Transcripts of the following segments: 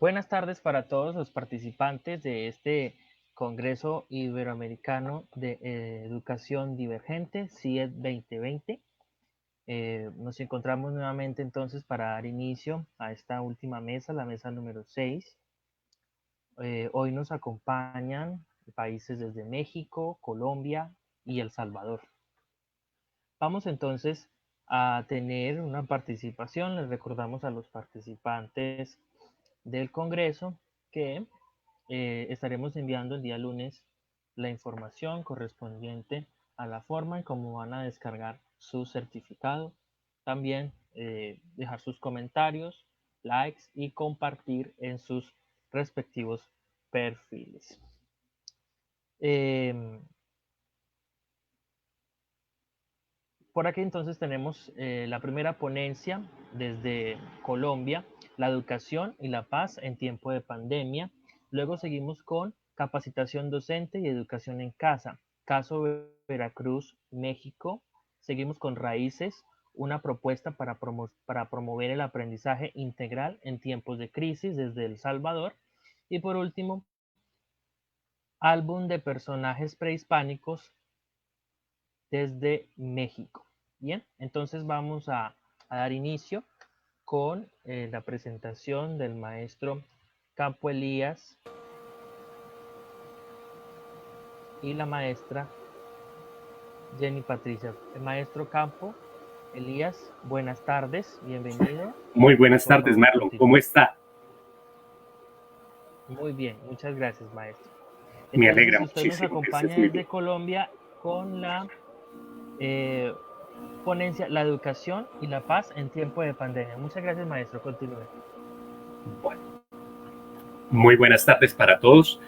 Buenas tardes para todos los participantes de este Congreso Iberoamericano de Educación Divergente, CIED 2020. Nos encontramos nuevamente entonces para dar inicio a esta última mesa, la mesa número 6. Hoy nos acompañan países desde México, Colombia y El Salvador. Vamos entonces a tener una participación. Les recordamos a los participantes del Congreso que estaremos enviando el día lunes la información correspondiente a la forma en cómo van a descargar su certificado. También dejar sus comentarios, likes y compartir en sus respectivos perfiles. Por aquí entonces tenemos la primera ponencia desde Colombia, la educación y la paz en tiempo de pandemia. Luego seguimos con capacitación docente y educación en casa, caso Veracruz, México. Seguimos con raíces, una propuesta para promover el aprendizaje integral en tiempos de crisis desde El Salvador. Y por último, álbum de personajes prehispánicos desde México. Bien, entonces vamos a dar inicio con la presentación del maestro Campo Elías y la maestra Jenny Patricia. El maestro Campo Elías, buenas tardes, bienvenido. Muy buenas tardes, Marlon, ¿cómo está? Muy bien, muchas gracias, maestro. Entonces, me alegra usted muchísimo. Nos acompaña desde Colombia con la ponencia La educación y la paz en tiempo de pandemia. Muchas gracias, maestro. Continúe. Bueno, muy buenas tardes para todos.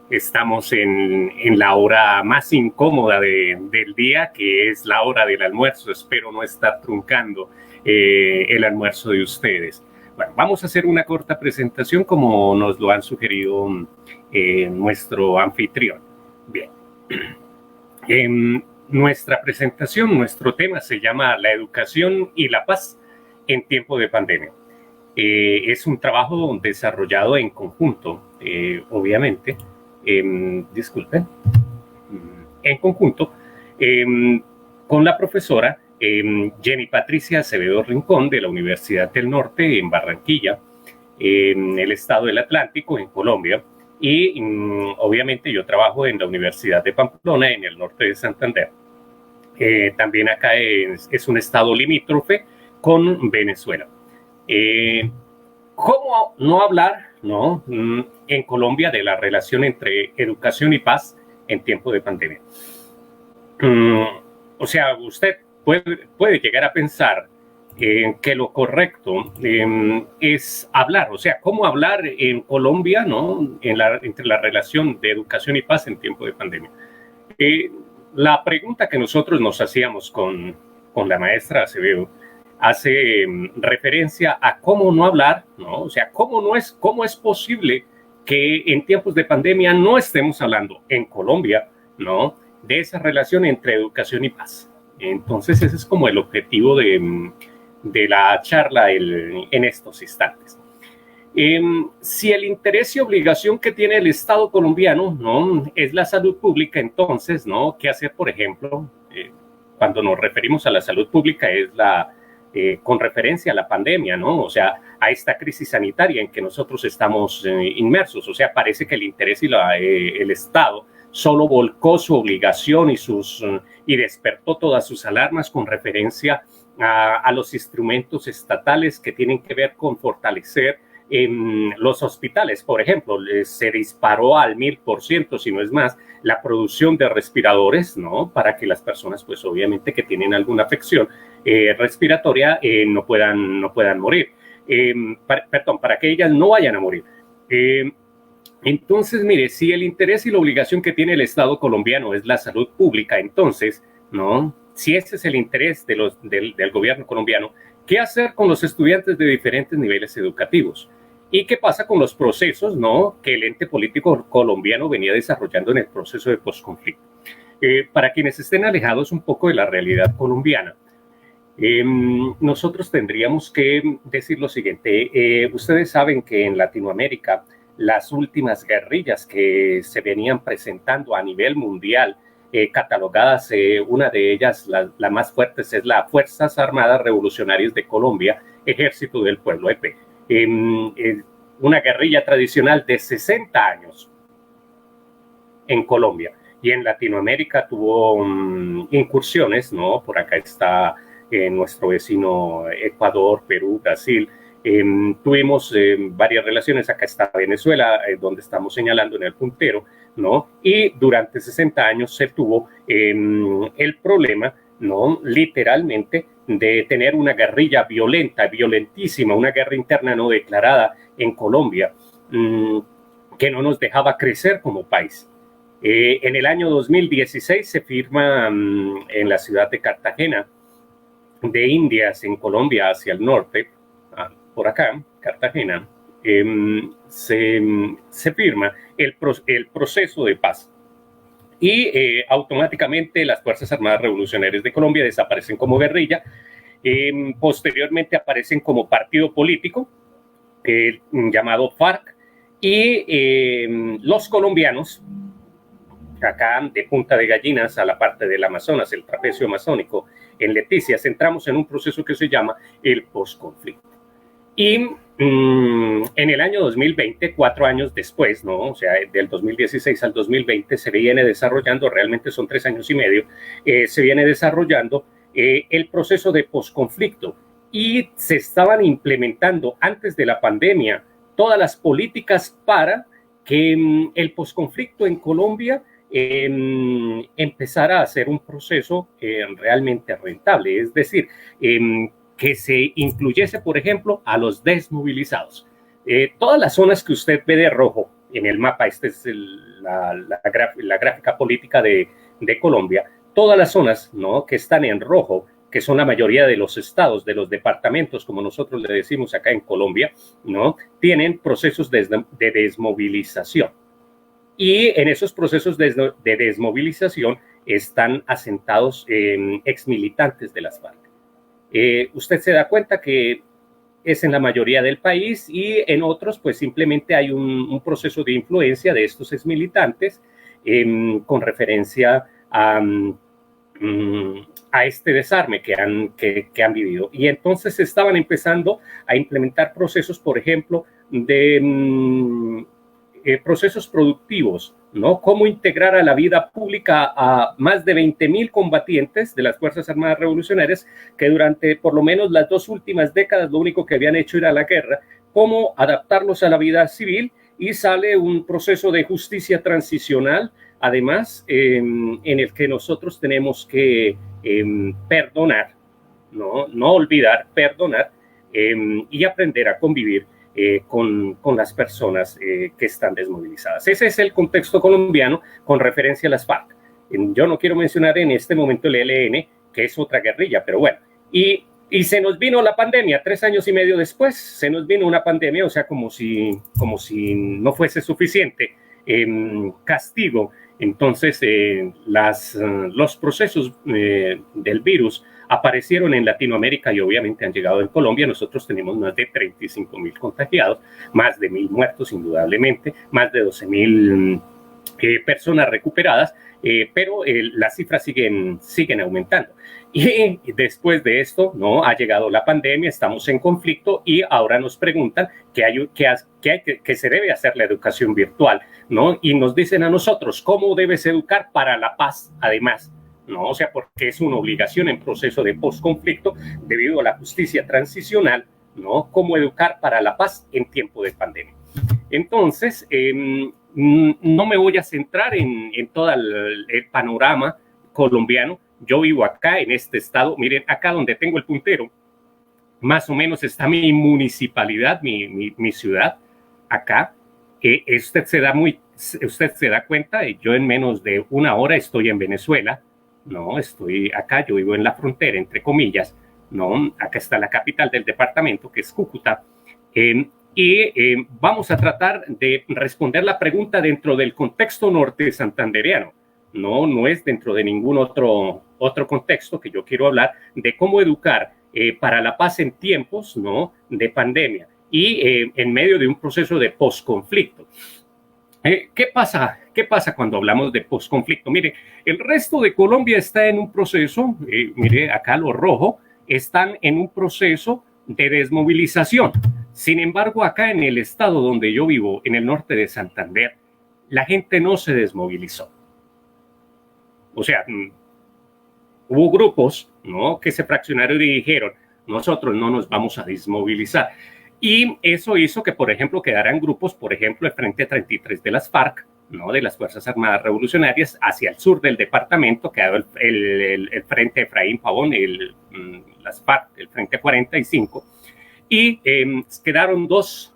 Estamos en la hora más incómoda del día, que es la hora del almuerzo. Espero no estar truncando el almuerzo de ustedes. Bueno, vamos a hacer una corta presentación como nos lo han sugerido nuestro anfitrión. Bien. Nuestra presentación, nuestro tema se llama La educación y la paz en tiempo de pandemia. Es un trabajo desarrollado en conjunto, obviamente, disculpen, en conjunto con la profesora Jenny Patricia Acevedo Rincón de la Universidad del Norte en Barranquilla, en el estado del Atlántico, en Colombia. Y obviamente yo trabajo en la Universidad de Pamplona, en el norte de Santander. También acá es un estado limítrofe con Venezuela. ¿Cómo no hablar, no, en Colombia de la relación entre educación y paz en tiempo de pandemia? O sea, usted puede llegar a pensar que lo correcto es hablar, o sea, cómo hablar en Colombia, ¿no? Entre la relación de educación y paz en tiempo de pandemia. La pregunta que nosotros nos hacíamos con la maestra Acevedo hace referencia a cómo no hablar, ¿no? O sea, cómo es posible que en tiempos de pandemia no estemos hablando en Colombia, ¿no? De esa relación entre educación y paz. Entonces, ese es como el objetivo de la charla en estos instantes. Si el interés y obligación que tiene el Estado colombiano, ¿no?, es la salud pública, entonces, ¿no?, ¿qué hacer, por ejemplo? Cuando nos referimos a la salud pública es con referencia a la pandemia, ¿no? O sea, a esta crisis sanitaria en que nosotros estamos inmersos. O sea, parece que el interés y el Estado solo volcó su obligación y despertó todas sus alarmas con referencia a los instrumentos estatales que tienen que ver con fortalecer los hospitales. Por ejemplo, se disparó al 1000%, si no es más, la producción de respiradores, ¿no? Para que las personas, pues obviamente que tienen alguna afección respiratoria no puedan morir. Para que ellas no vayan a morir. Entonces, mire, si el interés y la obligación que tiene el Estado colombiano es la salud pública, entonces, ¿no? Si ese es el interés del gobierno colombiano, ¿qué hacer con los estudiantes de diferentes niveles educativos? ¿Y qué pasa con los procesos, ¿no?, que el ente político colombiano venía desarrollando en el proceso de posconflicto? Para quienes estén alejados un poco de la realidad colombiana, Nosotros tendríamos que decir lo siguiente. Ustedes saben que en Latinoamérica las últimas guerrillas que se venían presentando a nivel mundial, catalogadas, una de ellas, la más fuerte, es la Fuerzas Armadas Revolucionarias de Colombia, Ejército del Pueblo, EP. Una guerrilla tradicional de 60 años en Colombia. Y en Latinoamérica tuvo incursiones, ¿no? Por acá está nuestro vecino Ecuador, Perú, Brasil. Tuvimos varias relaciones. Acá está Venezuela, donde estamos señalando en el puntero, ¿no? Y durante 60 años se tuvo el problema, ¿no? Literalmente, de tener una guerrilla violenta, violentísima, una guerra interna no declarada en Colombia, que no nos dejaba crecer como país. En el año 2016 se firma en la ciudad de Cartagena de Indias, en Colombia, hacia el norte, por acá, Cartagena, se firma el proceso de paz. Y automáticamente las Fuerzas Armadas Revolucionarias de Colombia desaparecen como guerrilla. Posteriormente aparecen como partido político llamado FARC. Y los colombianos, acá de Punta de Gallinas a la parte del Amazonas, el trapecio amazónico, en Leticias, entramos en un proceso que se llama el posconflicto. Y en el año 2020, 4 años después, ¿no? O sea, del 2016 al 2020 se viene desarrollando, realmente son 3 años y medio, se viene desarrollando el proceso de posconflicto, y se estaban implementando antes de la pandemia todas las políticas para que el posconflicto en Colombia empezara a ser un proceso realmente rentable, es decir, que se incluyese, por ejemplo, a los desmovilizados. Todas las zonas que usted ve de rojo en el mapa, esta es la gráfica política de Colombia, todas las zonas, ¿no?, que están en rojo, que son la mayoría de los estados, de los departamentos, como nosotros le decimos acá en Colombia, ¿no?, tienen procesos de desmovilización. Y en esos procesos de desmovilización están asentados exmilitantes de las FARC. Usted se da cuenta que es en la mayoría del país, y en otros pues simplemente hay un proceso de influencia de estos exmilitantes con referencia a este desarme que han vivido. Y entonces estaban empezando a implementar procesos, por ejemplo, de procesos productivos, ¿no? Cómo integrar a la vida pública a más de 20.000 combatientes de las Fuerzas Armadas Revolucionarias que durante por lo menos las 2 últimas décadas lo único que habían hecho era la guerra, cómo adaptarlos a la vida civil, y sale un proceso de justicia transicional, además, en el que nosotros tenemos que perdonar, no olvidar, perdonar, y aprender a convivir con las personas que están desmovilizadas. Ese es el contexto colombiano con referencia a las FARC. Yo no quiero mencionar en este momento el ELN, que es otra guerrilla, pero bueno. Y se nos vino la pandemia 3 años y medio después, se nos vino una pandemia, o sea, como si no fuese suficiente castigo. Entonces, los procesos del virus aparecieron en Latinoamérica y obviamente han llegado en Colombia. Nosotros tenemos más de 35.000 contagiados, más de 1.000 muertos indudablemente, más de 12.000 personas recuperadas, pero las cifras siguen aumentando. Y después de esto, ¿no?, ha llegado la pandemia, estamos en conflicto, y ahora nos preguntan que se debe hacer la educación virtual, ¿no? Y nos dicen a nosotros, ¿cómo debes educar para la paz además? ¿No? O sea, porque es una obligación en proceso de posconflicto debido a la justicia transicional, ¿no? ¿Cómo educar para la paz en tiempo de pandemia? Entonces, no me voy a centrar en todo el panorama colombiano. Yo vivo acá en este estado. Miren, acá donde tengo el puntero, más o menos está mi municipalidad, mi ciudad, acá. Usted se da cuenta, yo en menos de 1 hora estoy en Venezuela, ¿no? Estoy acá, yo vivo en la frontera, entre comillas, ¿no? Acá está la capital del departamento, que es Cúcuta. Vamos a tratar de responder la pregunta dentro del contexto norte santandereano. No es dentro de ningún otro contexto que yo quiero hablar de cómo educar para la paz en tiempos, ¿no?, de pandemia y en medio de un proceso de posconflicto. ¿Qué pasa cuando hablamos de posconflicto? Mire, el resto de Colombia está en un proceso, mire acá lo rojo, están en un proceso de desmovilización. Sin embargo, acá en el estado donde yo vivo, en el norte de Santander, la gente no se desmovilizó. O sea, hubo grupos, ¿no?, que se fraccionaron y dijeron, nosotros no nos vamos a desmovilizar. Y eso hizo que, por ejemplo, quedaran grupos, por ejemplo, el Frente 33 de las FARC, ¿no?, de las Fuerzas Armadas Revolucionarias, hacia el sur del departamento, quedó el Frente Efraín Pavón, las FARC, el Frente 45, y quedaron dos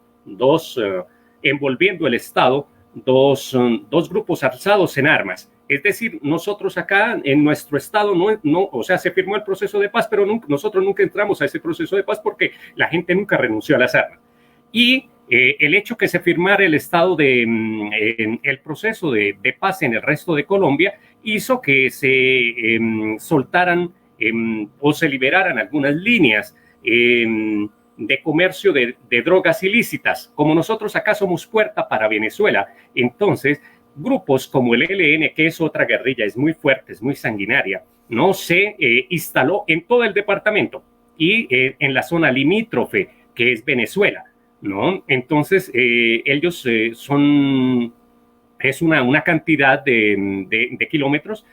envolviendo el Estado, dos grupos alzados en armas. Es decir, nosotros acá en nuestro estado o sea, se firmó el proceso de paz, pero nosotros nunca entramos a ese proceso de paz porque la gente nunca renunció a las armas. Y el hecho que se firmara el estado el proceso de paz en el resto de Colombia hizo que se soltaran o se liberaran algunas líneas de comercio de drogas ilícitas. Como nosotros acá somos puerta para Venezuela, entonces grupos como el ELN, que es otra guerrilla, es muy fuerte, es muy sanguinaria, no se instaló en todo el departamento y en la zona limítrofe, que es Venezuela, ¿no? Entonces, ellos es una cantidad de kilómetros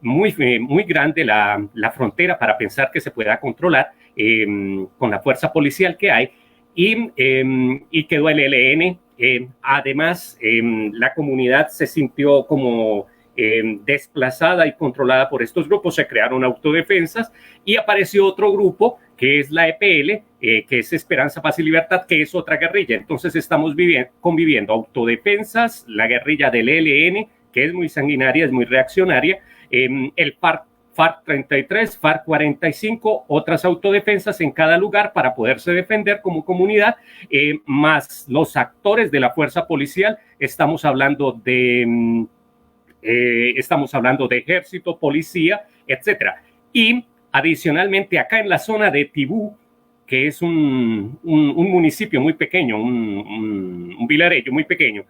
muy grande la frontera para pensar que se pueda controlar con la fuerza policial que hay, y quedó el ELN. Además, la comunidad se sintió como desplazada y controlada por estos grupos, se crearon autodefensas y apareció otro grupo que es la EPL, que es Esperanza, Paz y Libertad, que es otra guerrilla. Entonces estamos conviviendo autodefensas, la guerrilla del ELN, que es muy sanguinaria, es muy reaccionaria, el FARC 33, FARC 45, otras autodefensas en cada lugar para poderse defender como comunidad, más los actores de la fuerza policial. Estamos hablando de ejército, policía, etcétera. Y adicionalmente acá en la zona de Tibú, que es un municipio muy pequeño, un vilarejo muy pequeño,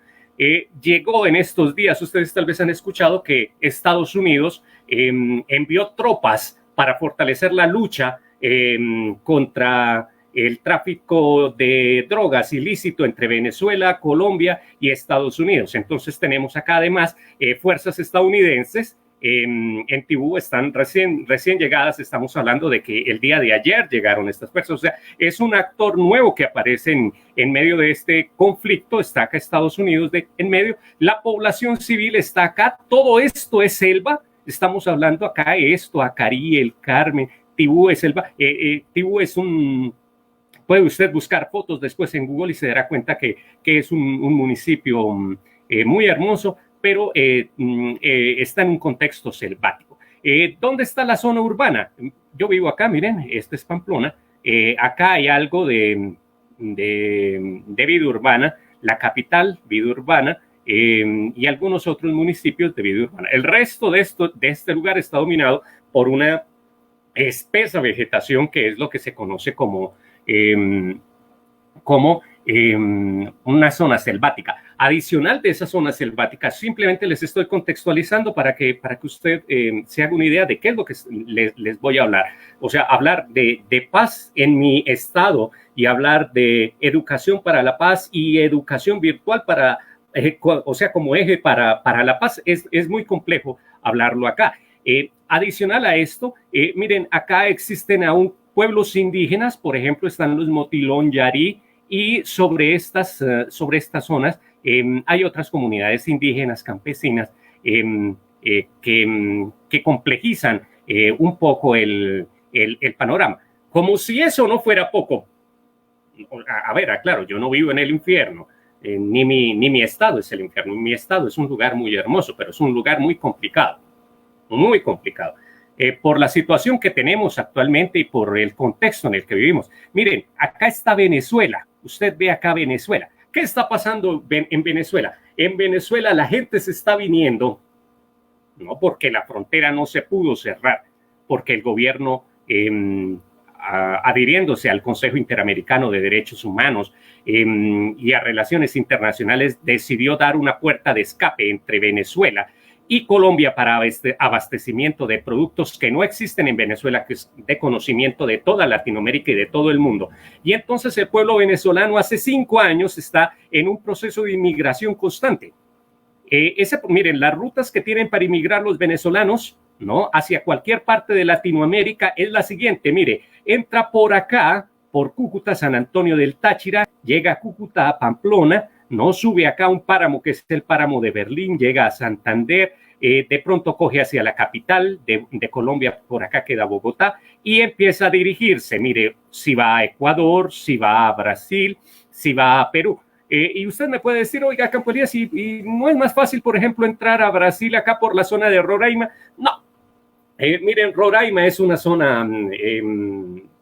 llegó en estos días, ustedes tal vez han escuchado que Estados Unidos envió tropas para fortalecer la lucha contra el tráfico de drogas ilícito entre Venezuela, Colombia y Estados Unidos. Entonces tenemos acá además fuerzas estadounidenses. En Tibú están recién llegadas. Estamos hablando de que el día de ayer llegaron estas fuerzas. O sea, es un actor nuevo que aparece en medio de este conflicto. Está acá Estados Unidos en medio. La población civil está acá. Todo esto es selva. Estamos hablando acá Acarí, El Carmen. Tibú es selva. Tibú es puede usted buscar fotos después en Google y se dará cuenta que es un municipio muy hermoso, pero está en un contexto selvático. ¿Dónde está la zona urbana? Yo vivo acá, miren, esta es Pamplona. Acá hay algo de vida urbana, la capital, vida urbana, y algunos otros municipios de vida urbana. El resto de este lugar está dominado por una espesa vegetación que es lo que se conoce como una zona selvática. Adicional de esa zona selvática, simplemente les estoy contextualizando para que usted se haga una idea de qué es lo que les voy a hablar. O sea, hablar de paz en mi estado y hablar de educación para la paz y educación virtual o sea, como eje para la paz, es muy complejo hablarlo acá. Adicional a esto, miren, acá existen aún pueblos indígenas, por ejemplo, están los Motilón Yarí, y sobre estas zonas hay otras comunidades indígenas, campesinas, que complejizan un poco el panorama. Como si eso no fuera poco. A ver, aclaro, yo no vivo en el infierno, ni mi estado es el infierno. Mi estado es un lugar muy hermoso, pero es un lugar muy complicado, muy complicado. Por la situación que tenemos actualmente y por el contexto en el que vivimos. Miren, acá está Venezuela. Usted ve acá Venezuela. ¿Qué está pasando en Venezuela? En Venezuela la gente se está viniendo, no porque la frontera no se pudo cerrar, porque el gobierno adhiriéndose al Consejo Interamericano de Derechos Humanos y a relaciones internacionales, decidió dar una puerta de escape entre Venezuela y Colombia para abastecimiento de productos que no existen en Venezuela, que es de conocimiento de toda Latinoamérica y de todo el mundo. Y entonces el pueblo venezolano hace 5 años está en un proceso de inmigración constante. Miren, las rutas que tienen para inmigrar los venezolanos, ¿no?, hacia cualquier parte de Latinoamérica es la siguiente. Mire, entra por acá, por Cúcuta, San Antonio del Táchira, llega a Cúcuta, a Pamplona, no sube acá un páramo que es el páramo de Berlín, llega a Santander, de pronto coge hacia la capital de Colombia, por acá queda Bogotá, y empieza a dirigirse. Mire, si va a Ecuador, si va a Brasil, si va a Perú. Y usted me puede decir, oiga, Campo Elías, ¿y no es más fácil, por ejemplo, entrar a Brasil acá por la zona de Roraima? No. Miren, Roraima es una zona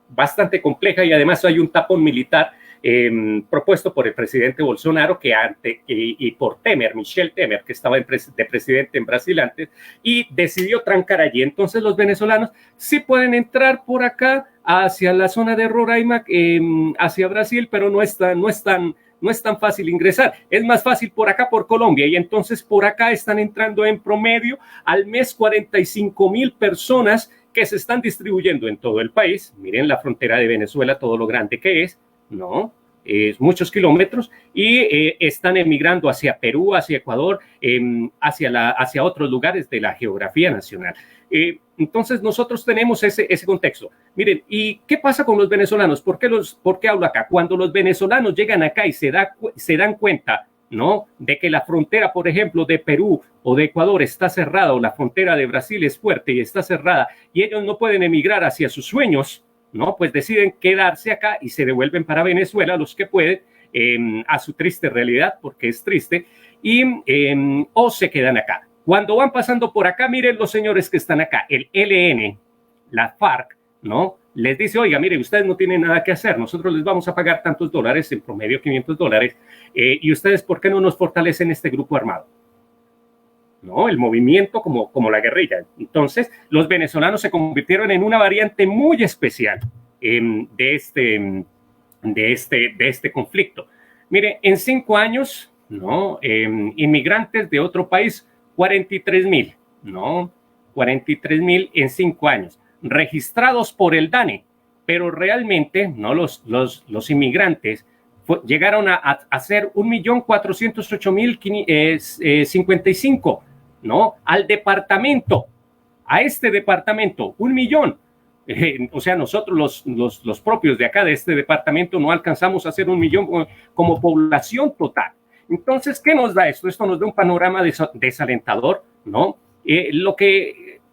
bastante compleja y además hay un tapón militar propuesto por el presidente Bolsonaro y por Temer, Michel Temer, que estaba de presidente en Brasil antes, y decidió trancar allí. Entonces los venezolanos sí pueden entrar por acá hacia la zona de Roraima, hacia Brasil, pero no es tan fácil ingresar. Es más fácil por acá, por Colombia, y entonces por acá están entrando en promedio al mes 45,000 personas que se están distribuyendo en todo el país. Miren la frontera de Venezuela, todo lo grande que es, ¿no? Es muchos kilómetros, y están emigrando hacia Perú, hacia Ecuador, hacia otros lugares de la geografía nacional. Entonces nosotros tenemos ese contexto. Miren, ¿y qué pasa con los venezolanos? ¿Por qué hablo acá? Cuando los venezolanos llegan acá y se dan cuenta, ¿no?, de que la frontera, por ejemplo, de Perú o de Ecuador está cerrada, o la frontera de Brasil es fuerte y está cerrada, y ellos no pueden emigrar hacia sus sueños, ¿no?, pues deciden quedarse acá y se devuelven para Venezuela los que pueden, a su triste realidad, porque es triste, o se quedan acá. Cuando van pasando por acá, miren los señores que están acá, el ELN, la FARC, ¿no?, les dice, oiga, mire, ustedes no tienen nada que hacer, nosotros les vamos a pagar tantos dólares, en promedio $500, y ustedes, ¿por qué no nos fortalecen este grupo armado? ¿No? El movimiento como la guerrilla. Entonces, los venezolanos se convirtieron en una variante muy especial de este conflicto. Mire, en 5 años, ¿no?, inmigrantes de otro país, 43,000, ¿no? 43,000 en 5 años, registrados por el DANE, pero realmente, ¿no?, los inmigrantes llegaron a ser 1,408,055, ¿no?, al departamento, a este departamento, 1,000,000. O sea, nosotros los propios de acá, de este departamento, no alcanzamos a ser 1,000,000 como población total. Entonces, ¿qué nos da esto? Esto nos da un panorama desalentador, ¿no?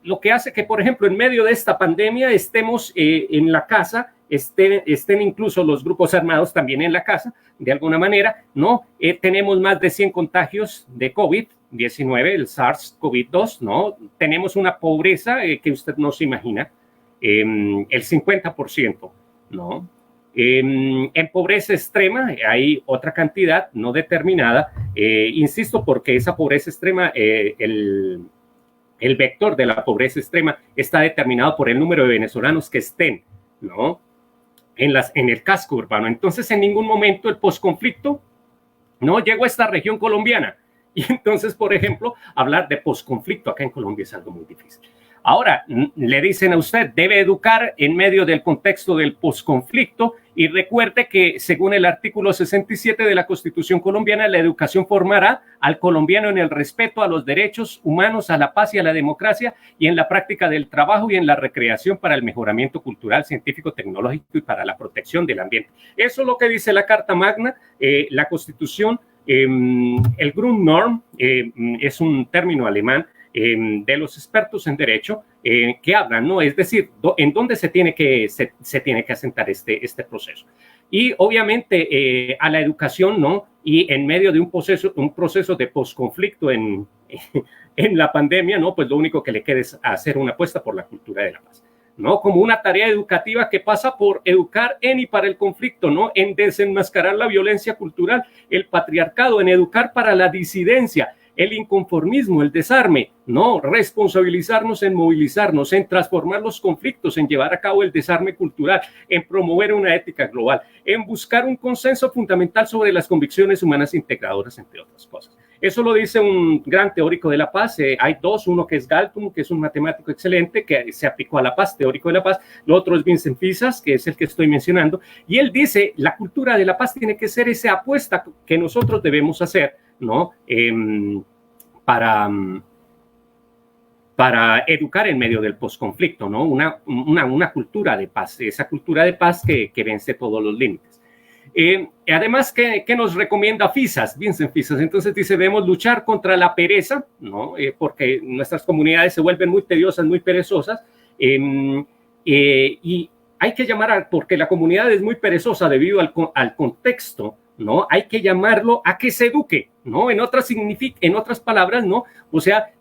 Lo que hace que, por ejemplo, en medio de esta pandemia estemos en la casa, estén incluso los grupos armados también en la casa, de alguna manera, ¿no? Tenemos más de 100 contagios de COVID-19, el SARS-CoV-2, ¿no? Tenemos una pobreza que usted no se imagina, el 50%, ¿no? En pobreza extrema hay otra cantidad no determinada, insisto, porque esa pobreza extrema, el vector de la pobreza extrema está determinado por el número de venezolanos que estén, ¿no?, en el casco urbano. Entonces, en ningún momento el posconflicto no llegó a esta región colombiana. Y entonces, por ejemplo, hablar de posconflicto acá en Colombia es algo muy difícil. Ahora, le dicen a usted, debe educar en medio del contexto del posconflicto, y recuerde que según el artículo 67 de la Constitución colombiana, la educación formará al colombiano en el respeto a los derechos humanos, a la paz y a la democracia, y en la práctica del trabajo y en la recreación para el mejoramiento cultural, científico, tecnológico y para la protección del ambiente. Eso es lo que dice la Carta Magna, la Constitución. El Grundnorm es un término alemán de los expertos en derecho que hablan, ¿no? Es decir, en dónde se tiene que asentar este proceso. Y obviamente a la educación, ¿no? Y en medio de un proceso de posconflicto en la pandemia, ¿no? Pues lo único que le queda es hacer una apuesta por la cultura de la paz, ¿no? Como una tarea educativa que pasa por educar en y para el conflicto, ¿no? En desenmascarar la violencia cultural, el patriarcado, en educar para la disidencia, el inconformismo, el desarme, no, responsabilizarnos en movilizarnos, en transformar los conflictos, en llevar a cabo el desarme cultural, en promover una ética global, en buscar un consenso fundamental sobre las convicciones humanas integradoras, entre otras cosas. Eso lo dice un gran teórico de la paz. Hay dos, uno que es Galtung, que es un matemático excelente, que se aplicó a la paz, teórico de la paz. Lo otro es Vincent Fissas, que es el que estoy mencionando. Y él dice, la cultura de la paz tiene que ser esa apuesta que nosotros debemos hacer, ¿no? Para educar en medio del posconflicto, ¿no? Una cultura de paz, esa cultura de paz que vence todos los límites. Además, ¿qué nos recomienda Fissas? Vincent Fissas, entonces dice, debemos luchar contra la pereza, ¿no? Porque nuestras comunidades se vuelven muy tediosas, muy perezosas, y hay que llamar, porque la comunidad es muy perezosa debido al contexto, ¿no? Hay que llamarlo a que se eduque, ¿no? En otras palabras, ¿no? O sea,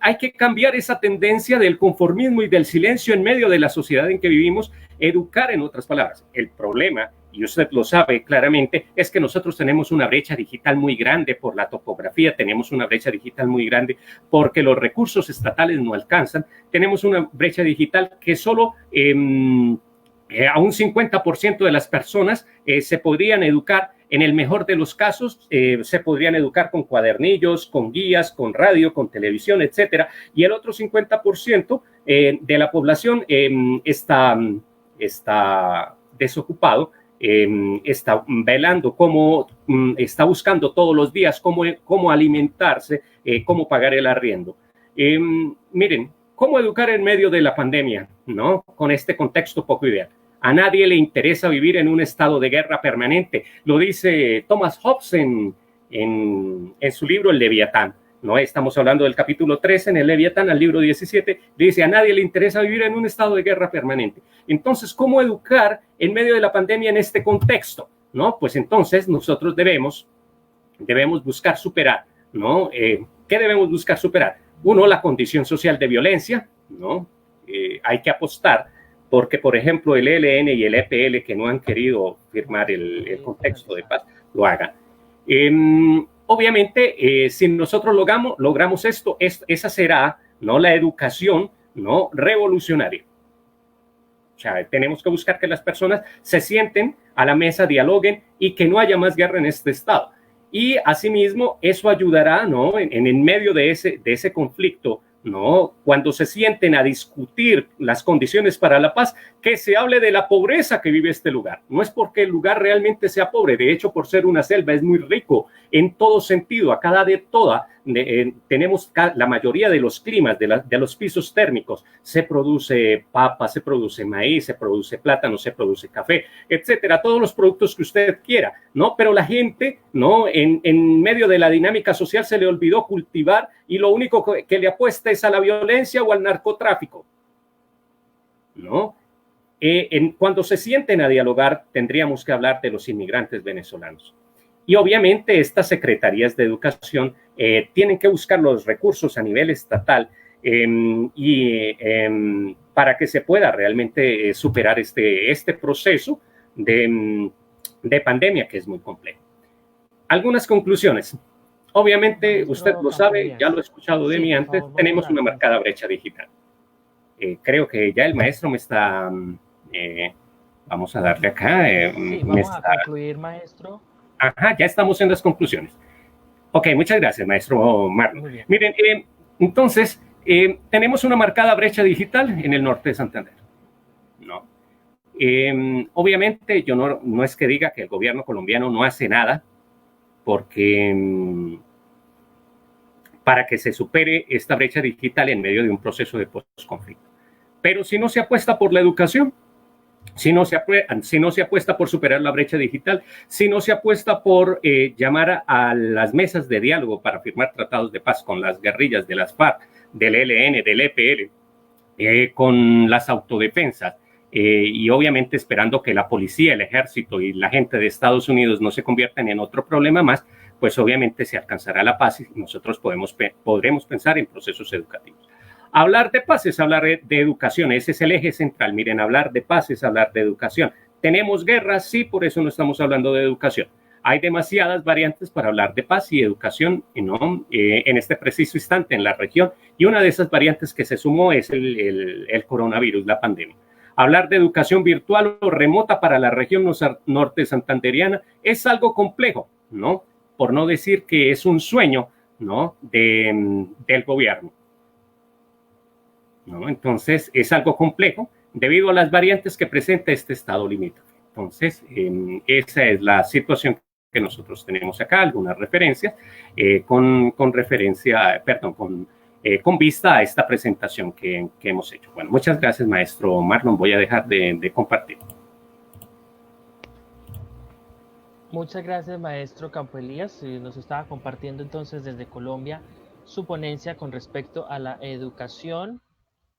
hay que cambiar esa tendencia del conformismo y del silencio en medio de la sociedad en que vivimos, educar en otras palabras. El problema, y usted lo sabe claramente, es que nosotros tenemos una brecha digital muy grande por la topografía, tenemos una brecha digital muy grande porque los recursos estatales no alcanzan, tenemos una brecha digital que solo a un 50% de las personas se podrían educar. En el mejor de los casos, se podrían educar con cuadernillos, con guías, con radio, con televisión, etcétera. Y el otro 50% de la población está desocupado, está velando está buscando todos los días cómo alimentarse, cómo pagar el arriendo. Miren, ¿cómo educar en medio de la pandemia, ¿no? Con este contexto poco ideal? A nadie le interesa vivir en un estado de guerra permanente. Lo dice Thomas Hobbes en su libro El Leviatán, ¿no? Estamos hablando del capítulo 13 en el Leviatán, al libro 17, dice, a nadie le interesa vivir en un estado de guerra permanente. Entonces, ¿cómo educar en medio de la pandemia en este contexto? ¿No? Pues entonces nosotros debemos buscar superar, ¿no? ¿Qué debemos buscar superar? Uno, la condición social de violencia, ¿no? Hay que apostar porque, por ejemplo, el ELN y el EPL, que no han querido firmar el contexto de paz, lo hagan. Obviamente, si nosotros logramos esto, esa será, ¿no?, la educación, ¿no?, revolucionaria. O sea, tenemos que buscar que las personas se sienten a la mesa, dialoguen y que no haya más guerra en este estado. Y asimismo, eso ayudará, ¿no?, en medio de ese conflicto, ¿no? Cuando se sienten a discutir las condiciones para la paz, que se hable de la pobreza que vive este lugar. No es porque el lugar realmente sea pobre, de hecho, por ser una selva, es muy rico en todo sentido, a cada de toda. Tenemos la mayoría de los climas, de los pisos térmicos, se produce papa, se produce maíz, se produce plátano, se produce café, etcétera, todos los productos que usted quiera, ¿no? Pero la gente, ¿no?, en medio de la dinámica social se le olvidó cultivar y lo único que le apuesta es a la violencia o al narcotráfico, ¿no? Cuando se sienten a dialogar, tendríamos que hablar de los inmigrantes venezolanos. Y obviamente estas secretarías de educación tienen que buscar los recursos a nivel estatal para que se pueda realmente superar este proceso de pandemia que es muy complejo. Algunas conclusiones. Obviamente, usted lo sabe, ya lo he escuchado de mí antes, tenemos una marcada brecha digital. Creo que ya el maestro me está... vamos a darle acá. Vamos a concluir, maestro. Ajá, ya estamos en las conclusiones. Ok, muchas gracias, maestro Marlon. Miren, entonces, tenemos una marcada brecha digital en el norte de Santander, ¿no? Obviamente, yo no es que diga que el gobierno colombiano no hace nada porque para que se supere esta brecha digital en medio de un proceso de posconflicto. Pero si no se apuesta por la educación, si no se apuesta por superar la brecha digital, si no se apuesta por llamar a las mesas de diálogo para firmar tratados de paz con las guerrillas de las FARC, del ELN, del EPL, con las autodefensas, y obviamente esperando que la policía, el ejército y la gente de Estados Unidos no se conviertan en otro problema más, pues obviamente se alcanzará la paz y nosotros podremos pensar en procesos educativos. Hablar de paz es hablar de educación, ese es el eje central. Miren, hablar de paz es hablar de educación. ¿Tenemos guerras? Sí, por eso no estamos hablando de educación. hay demasiadas variantes para hablar de paz y educación, ¿no? En este preciso instante en la región, y una de esas variantes que se sumó es el coronavirus, la pandemia. Hablar de educación virtual o remota para la región norte santanderiana es algo complejo, ¿no? Por no decir que es un sueño, ¿no? Del gobierno, ¿no? Entonces, es algo complejo debido a las variantes que presenta este estado limítrofe. Entonces, esa es la situación que nosotros tenemos acá, algunas referencias con vista a esta presentación que hemos hecho. Bueno, muchas gracias, maestro Marlon. Voy a dejar de compartir. Muchas gracias, maestro Campo Elías. Nos estaba compartiendo entonces desde Colombia su ponencia con respecto a la educación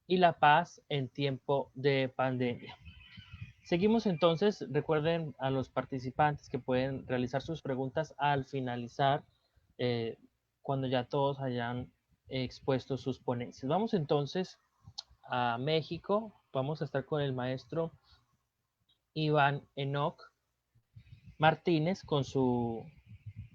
y la paz en tiempo de pandemia. Seguimos entonces. Recuerden a los participantes que pueden realizar sus preguntas al finalizar, cuando ya todos hayan expuesto sus ponencias. Vamos entonces a México. Vamos a estar con el maestro Iván Enoch Martínez con su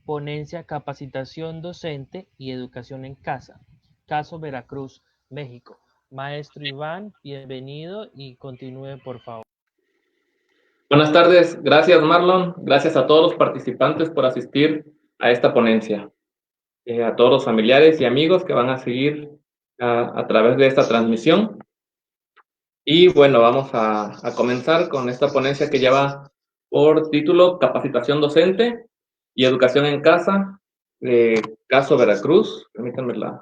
ponencia Capacitación Docente y Educación en Casa, caso Veracruz, México. Maestro Iván, bienvenido y continúe, por favor. Buenas tardes, gracias Marlon, gracias a todos los participantes por asistir a esta ponencia, a todos los familiares y amigos que van a seguir a través de esta transmisión. Y bueno, vamos a comenzar con esta ponencia que lleva por título Capacitación Docente y Educación en Casa, caso Veracruz. Permítanme, lo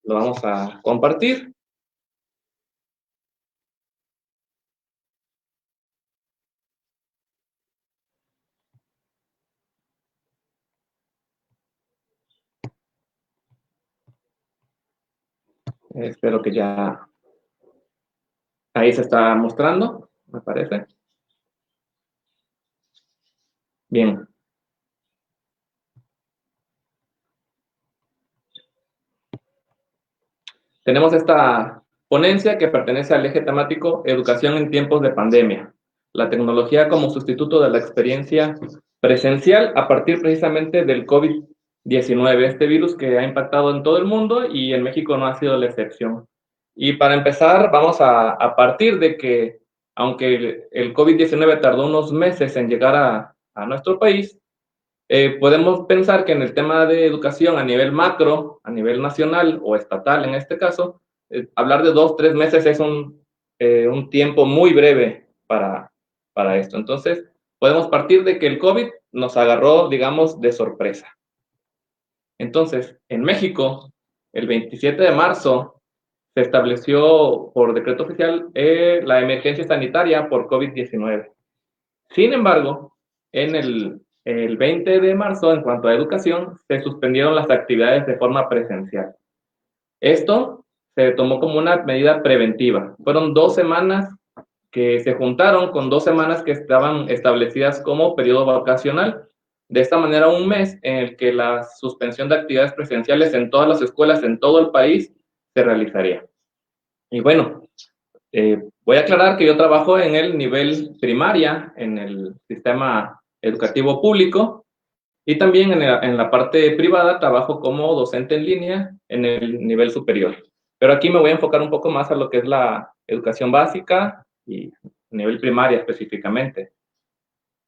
vamos a compartir. Espero que ya ahí se está mostrando, me parece. Bien. Tenemos esta ponencia que pertenece al eje temático Educación en tiempos de pandemia. La tecnología como sustituto de la experiencia presencial a partir precisamente del COVID-19, este virus que ha impactado en todo el mundo y en México no ha sido la excepción. Y para empezar, vamos a partir de que, aunque el COVID-19 tardó unos meses en llegar a nuestro país, podemos pensar que en el tema de educación a nivel macro, a nivel nacional o estatal en este caso, hablar de 2-3 meses es un tiempo muy breve para esto. Entonces, podemos partir de que el COVID nos agarró, digamos, de sorpresa. Entonces, en México, el 27 de marzo, se estableció por decreto oficial la emergencia sanitaria por COVID-19. Sin embargo, en el 20 de marzo, en cuanto a educación, se suspendieron las actividades de forma presencial. Esto se tomó como una medida preventiva. Fueron 2 semanas que se juntaron con 2 semanas que estaban establecidas como periodo vacacional. De esta manera, un mes en el que la suspensión de actividades presenciales en todas las escuelas en todo el país se realizaría. Y bueno, voy a aclarar que yo trabajo en el nivel primaria, en el sistema educativo público, y también en la parte privada trabajo como docente en línea en el nivel superior. Pero aquí me voy a enfocar un poco más a lo que es la educación básica y nivel primaria específicamente.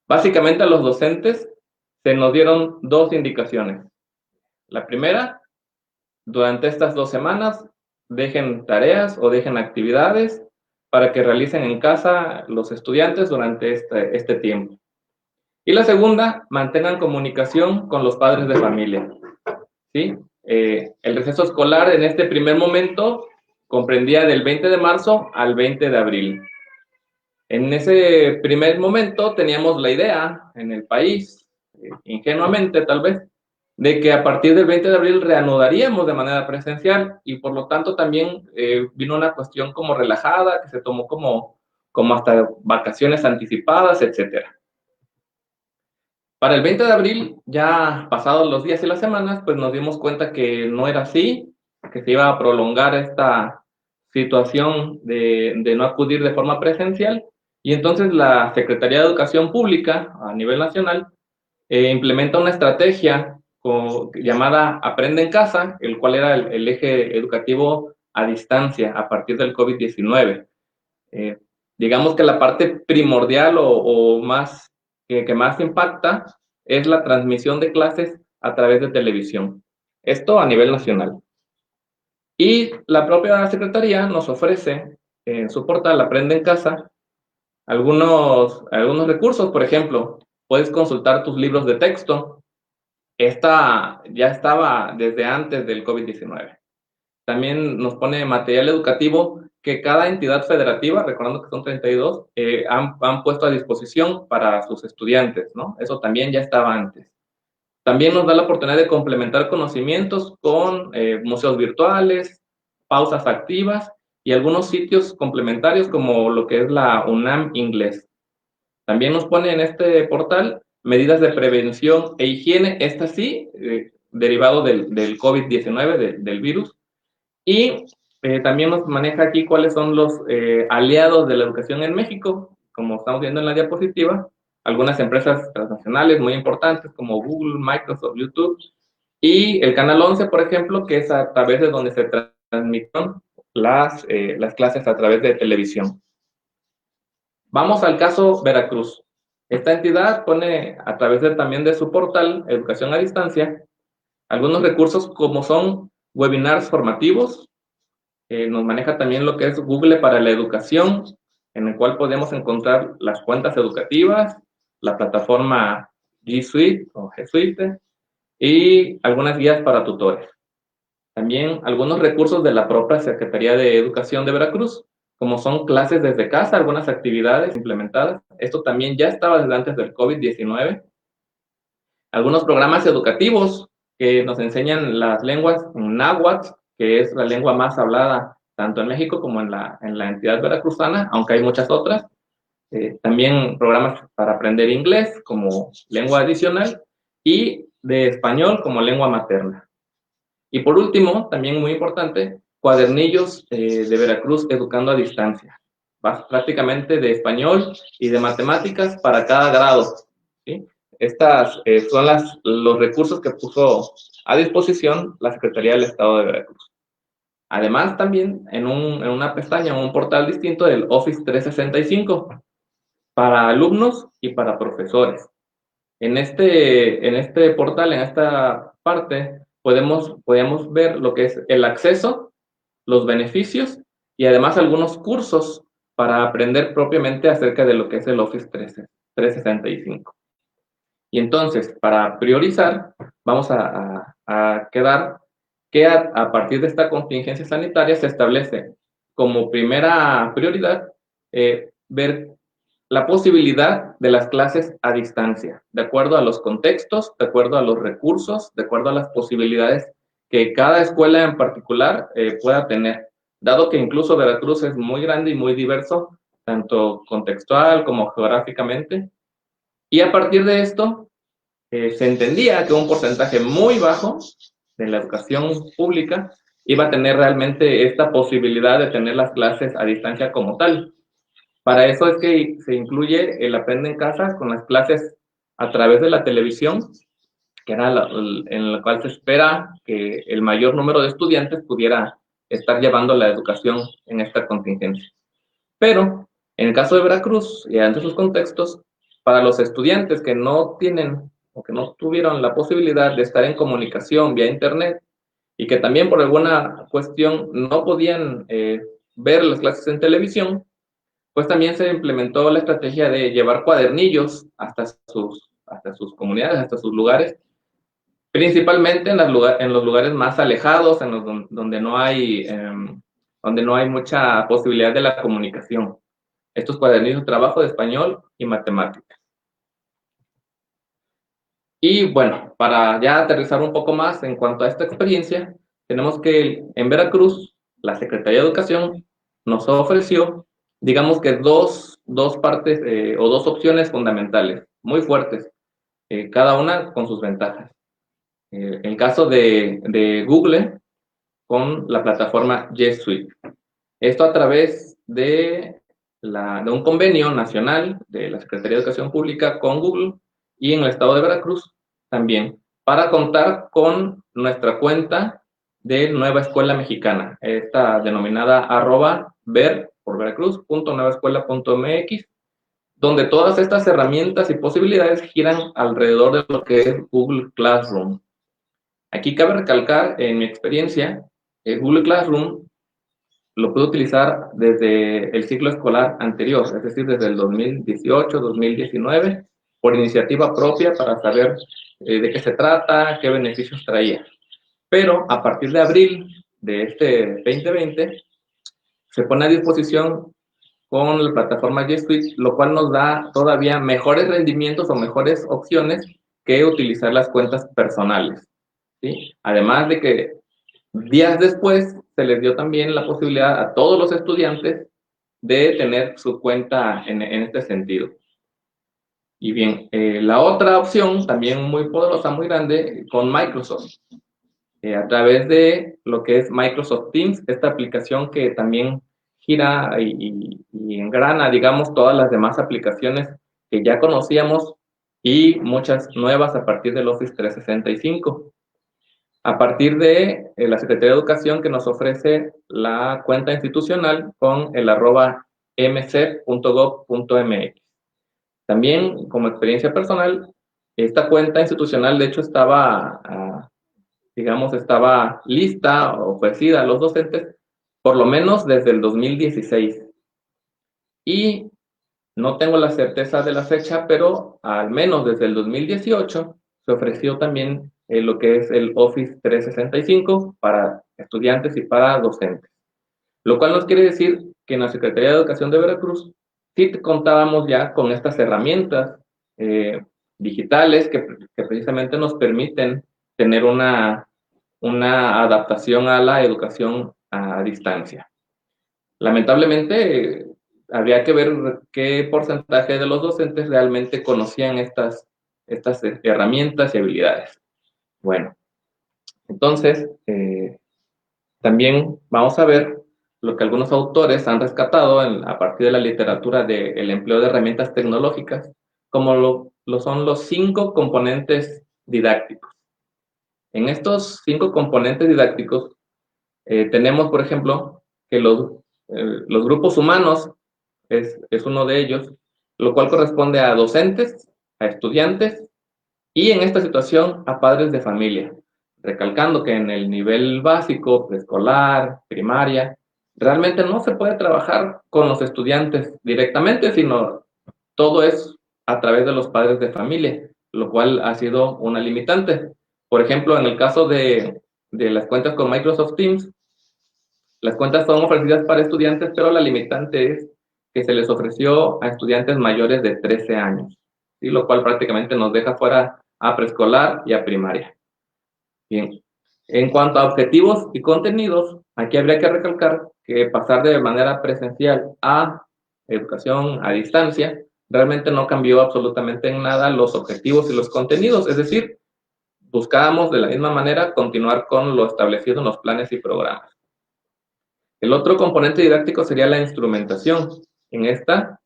Básicamente a los docentes se nos dieron 2 indicaciones. La primera, durante estas 2 semanas, dejen tareas o dejen actividades para que realicen en casa los estudiantes durante este tiempo. Y la segunda, mantengan comunicación con los padres de familia. ¿Sí? El receso escolar en este primer momento comprendía del 20 de marzo al 20 de abril. En ese primer momento teníamos la idea en el país, ingenuamente tal vez, de que a partir del 20 de abril reanudaríamos de manera presencial y por lo tanto también vino una cuestión como relajada, que se tomó como hasta vacaciones anticipadas, etcétera. Para el 20 de abril, ya pasados los días y las semanas, pues nos dimos cuenta que no era así, que se iba a prolongar esta situación de no acudir de forma presencial, y entonces la Secretaría de Educación Pública a nivel nacional implementa una estrategia llamada Aprende en Casa, el cual era el eje educativo a distancia a partir del COVID-19. Digamos que la parte primordial o más que más impacta es la transmisión de clases a través de televisión. Esto a nivel nacional. Y la propia Secretaría nos ofrece en su portal Aprende en Casa algunos recursos. Por ejemplo, puedes consultar tus libros de texto. Esta ya estaba desde antes del COVID-19. También nos pone material educativo que cada entidad federativa, recordando que son 32, han puesto a disposición para sus estudiantes, ¿no? Eso también ya estaba antes. También nos da la oportunidad de complementar conocimientos con museos virtuales, pausas activas y algunos sitios complementarios como lo que es la UNAM Inglés. También nos pone en este portal medidas de prevención e higiene, estas sí, derivado del COVID-19, del virus. Y también nos maneja aquí cuáles son los aliados de la educación en México, como estamos viendo en la diapositiva, algunas empresas transnacionales muy importantes como Google, Microsoft, YouTube, y el Canal 11, por ejemplo, que es a través de donde se transmiten las clases a través de televisión. Vamos al caso Veracruz. Esta entidad pone a través también de su portal Educación a Distancia algunos recursos como son webinars formativos. Nos maneja también lo que es Google para la educación, en el cual podemos encontrar las cuentas educativas, la plataforma G Suite o G Suite y algunas guías para tutores. También algunos recursos de la propia Secretaría de Educación de Veracruz, como son clases desde casa, algunas actividades implementadas. Esto también ya estaba desde antes del COVID-19. Algunos programas educativos que nos enseñan las lenguas náhuatl, que es la lengua más hablada tanto en México como en la entidad veracruzana, aunque hay muchas otras. También programas para aprender inglés como lengua adicional y de español como lengua materna. Y por último, también muy importante, cuadernillos de Veracruz educando a distancia, prácticamente de español y de matemáticas para cada grado, ¿sí? Estas son los recursos que puso a disposición la Secretaría del Estado de Veracruz. Además, también en una pestaña, en un portal distinto del Office 365 para alumnos y para profesores. En este portal, en esta parte, podemos ver lo que es el acceso, los beneficios y además algunos cursos para aprender propiamente acerca de lo que es el Office 365. Y entonces, para priorizar, vamos a quedar que a partir de esta contingencia sanitaria se establece como primera prioridad ver la posibilidad de las clases a distancia, de acuerdo a los contextos, de acuerdo a los recursos, de acuerdo a las posibilidades que cada escuela en particular pueda tener, dado que incluso Veracruz es muy grande y muy diverso, tanto contextual como geográficamente. Y a partir de esto, se entendía que un porcentaje muy bajo de la educación pública iba a tener realmente esta posibilidad de tener las clases a distancia como tal. Para eso es que se incluye el Aprende en Casa con las clases a través de la televisión, que era en la cual se espera que el mayor número de estudiantes pudiera estar llevando la educación en esta contingencia. Pero en el caso de Veracruz y ante sus contextos, para los estudiantes que no tienen o que no tuvieron la posibilidad de estar en comunicación vía internet y que también por alguna cuestión no podían ver las clases en televisión, pues también se implementó la estrategia de llevar cuadernillos hasta sus comunidades, hasta sus lugares, principalmente en los lugares más alejados, donde no hay mucha posibilidad de la comunicación. Estos cuadernillos de trabajo de español y matemáticas. Y bueno, para ya aterrizar un poco más en cuanto a esta experiencia, tenemos que en Veracruz, la Secretaría de Educación nos ofreció, digamos que dos partes o dos opciones fundamentales, muy fuertes, cada una con sus ventajas. El caso de Google con la plataforma G Suite. Esto a través de un convenio nacional de la Secretaría de Educación Pública con Google, y en el estado de Veracruz también, para contar con nuestra cuenta de Nueva Escuela Mexicana, esta denominada @ver por Veracruz, .nuevaescuela.mx, donde todas estas herramientas y posibilidades giran alrededor de lo que es Google Classroom. Aquí cabe recalcar, en mi experiencia, Google Classroom lo pude utilizar desde el ciclo escolar anterior, es decir, desde el 2018-2019, por iniciativa propia para saber de qué se trata, qué beneficios traía. Pero a partir de abril de este 2020, se pone a disposición con la plataforma G Suite, lo cual nos da todavía mejores rendimientos o mejores opciones que utilizar las cuentas personales, ¿sí? Además de que días después se les dio también la posibilidad a todos los estudiantes de tener su cuenta en este sentido. Y bien, la otra opción, también muy poderosa, muy grande, con Microsoft, a través de lo que es Microsoft Teams, esta aplicación que también gira y engrana, digamos, todas las demás aplicaciones que ya conocíamos y muchas nuevas a partir del Office 365. A partir de la Secretaría de Educación, que nos ofrece la cuenta institucional con el @mcep.gov.mx. También, como experiencia personal, esta cuenta institucional, de hecho, estaba lista, ofrecida a los docentes, por lo menos desde el 2016. Y no tengo la certeza de la fecha, pero al menos desde el 2018 se ofreció también lo que es el Office 365 para estudiantes y para docentes. Lo cual nos quiere decir que en la Secretaría de Educación de Veracruz sí contábamos ya con estas herramientas digitales que precisamente nos permiten tener una adaptación a la educación a distancia. Lamentablemente, habría que ver qué porcentaje de los docentes realmente conocían estas herramientas y habilidades. Bueno, entonces, también vamos a ver lo que algunos autores han rescatado a partir de la literatura del empleo de herramientas tecnológicas, como lo son los 5 componentes didácticos. En estos 5 componentes didácticos tenemos, por ejemplo, que los grupos humanos es uno de ellos, lo cual corresponde a docentes, a estudiantes y en esta situación a padres de familia. Recalcando que en el nivel básico, preescolar, primaria, realmente no se puede trabajar con los estudiantes directamente, sino todo es a través de los padres de familia, lo cual ha sido una limitante. Por ejemplo, en el caso de las cuentas con Microsoft Teams, las cuentas son ofrecidas para estudiantes, pero la limitante es que se les ofreció a estudiantes mayores de 13 años, ¿sí? Lo cual prácticamente nos deja fuera a preescolar y a primaria. Bien, en cuanto a objetivos y contenidos, aquí habría que recalcar que pasar de manera presencial a educación a distancia realmente no cambió absolutamente en nada los objetivos y los contenidos, es decir, buscábamos de la misma manera continuar con lo establecido en los planes y programas. El otro componente didáctico sería la instrumentación. En esta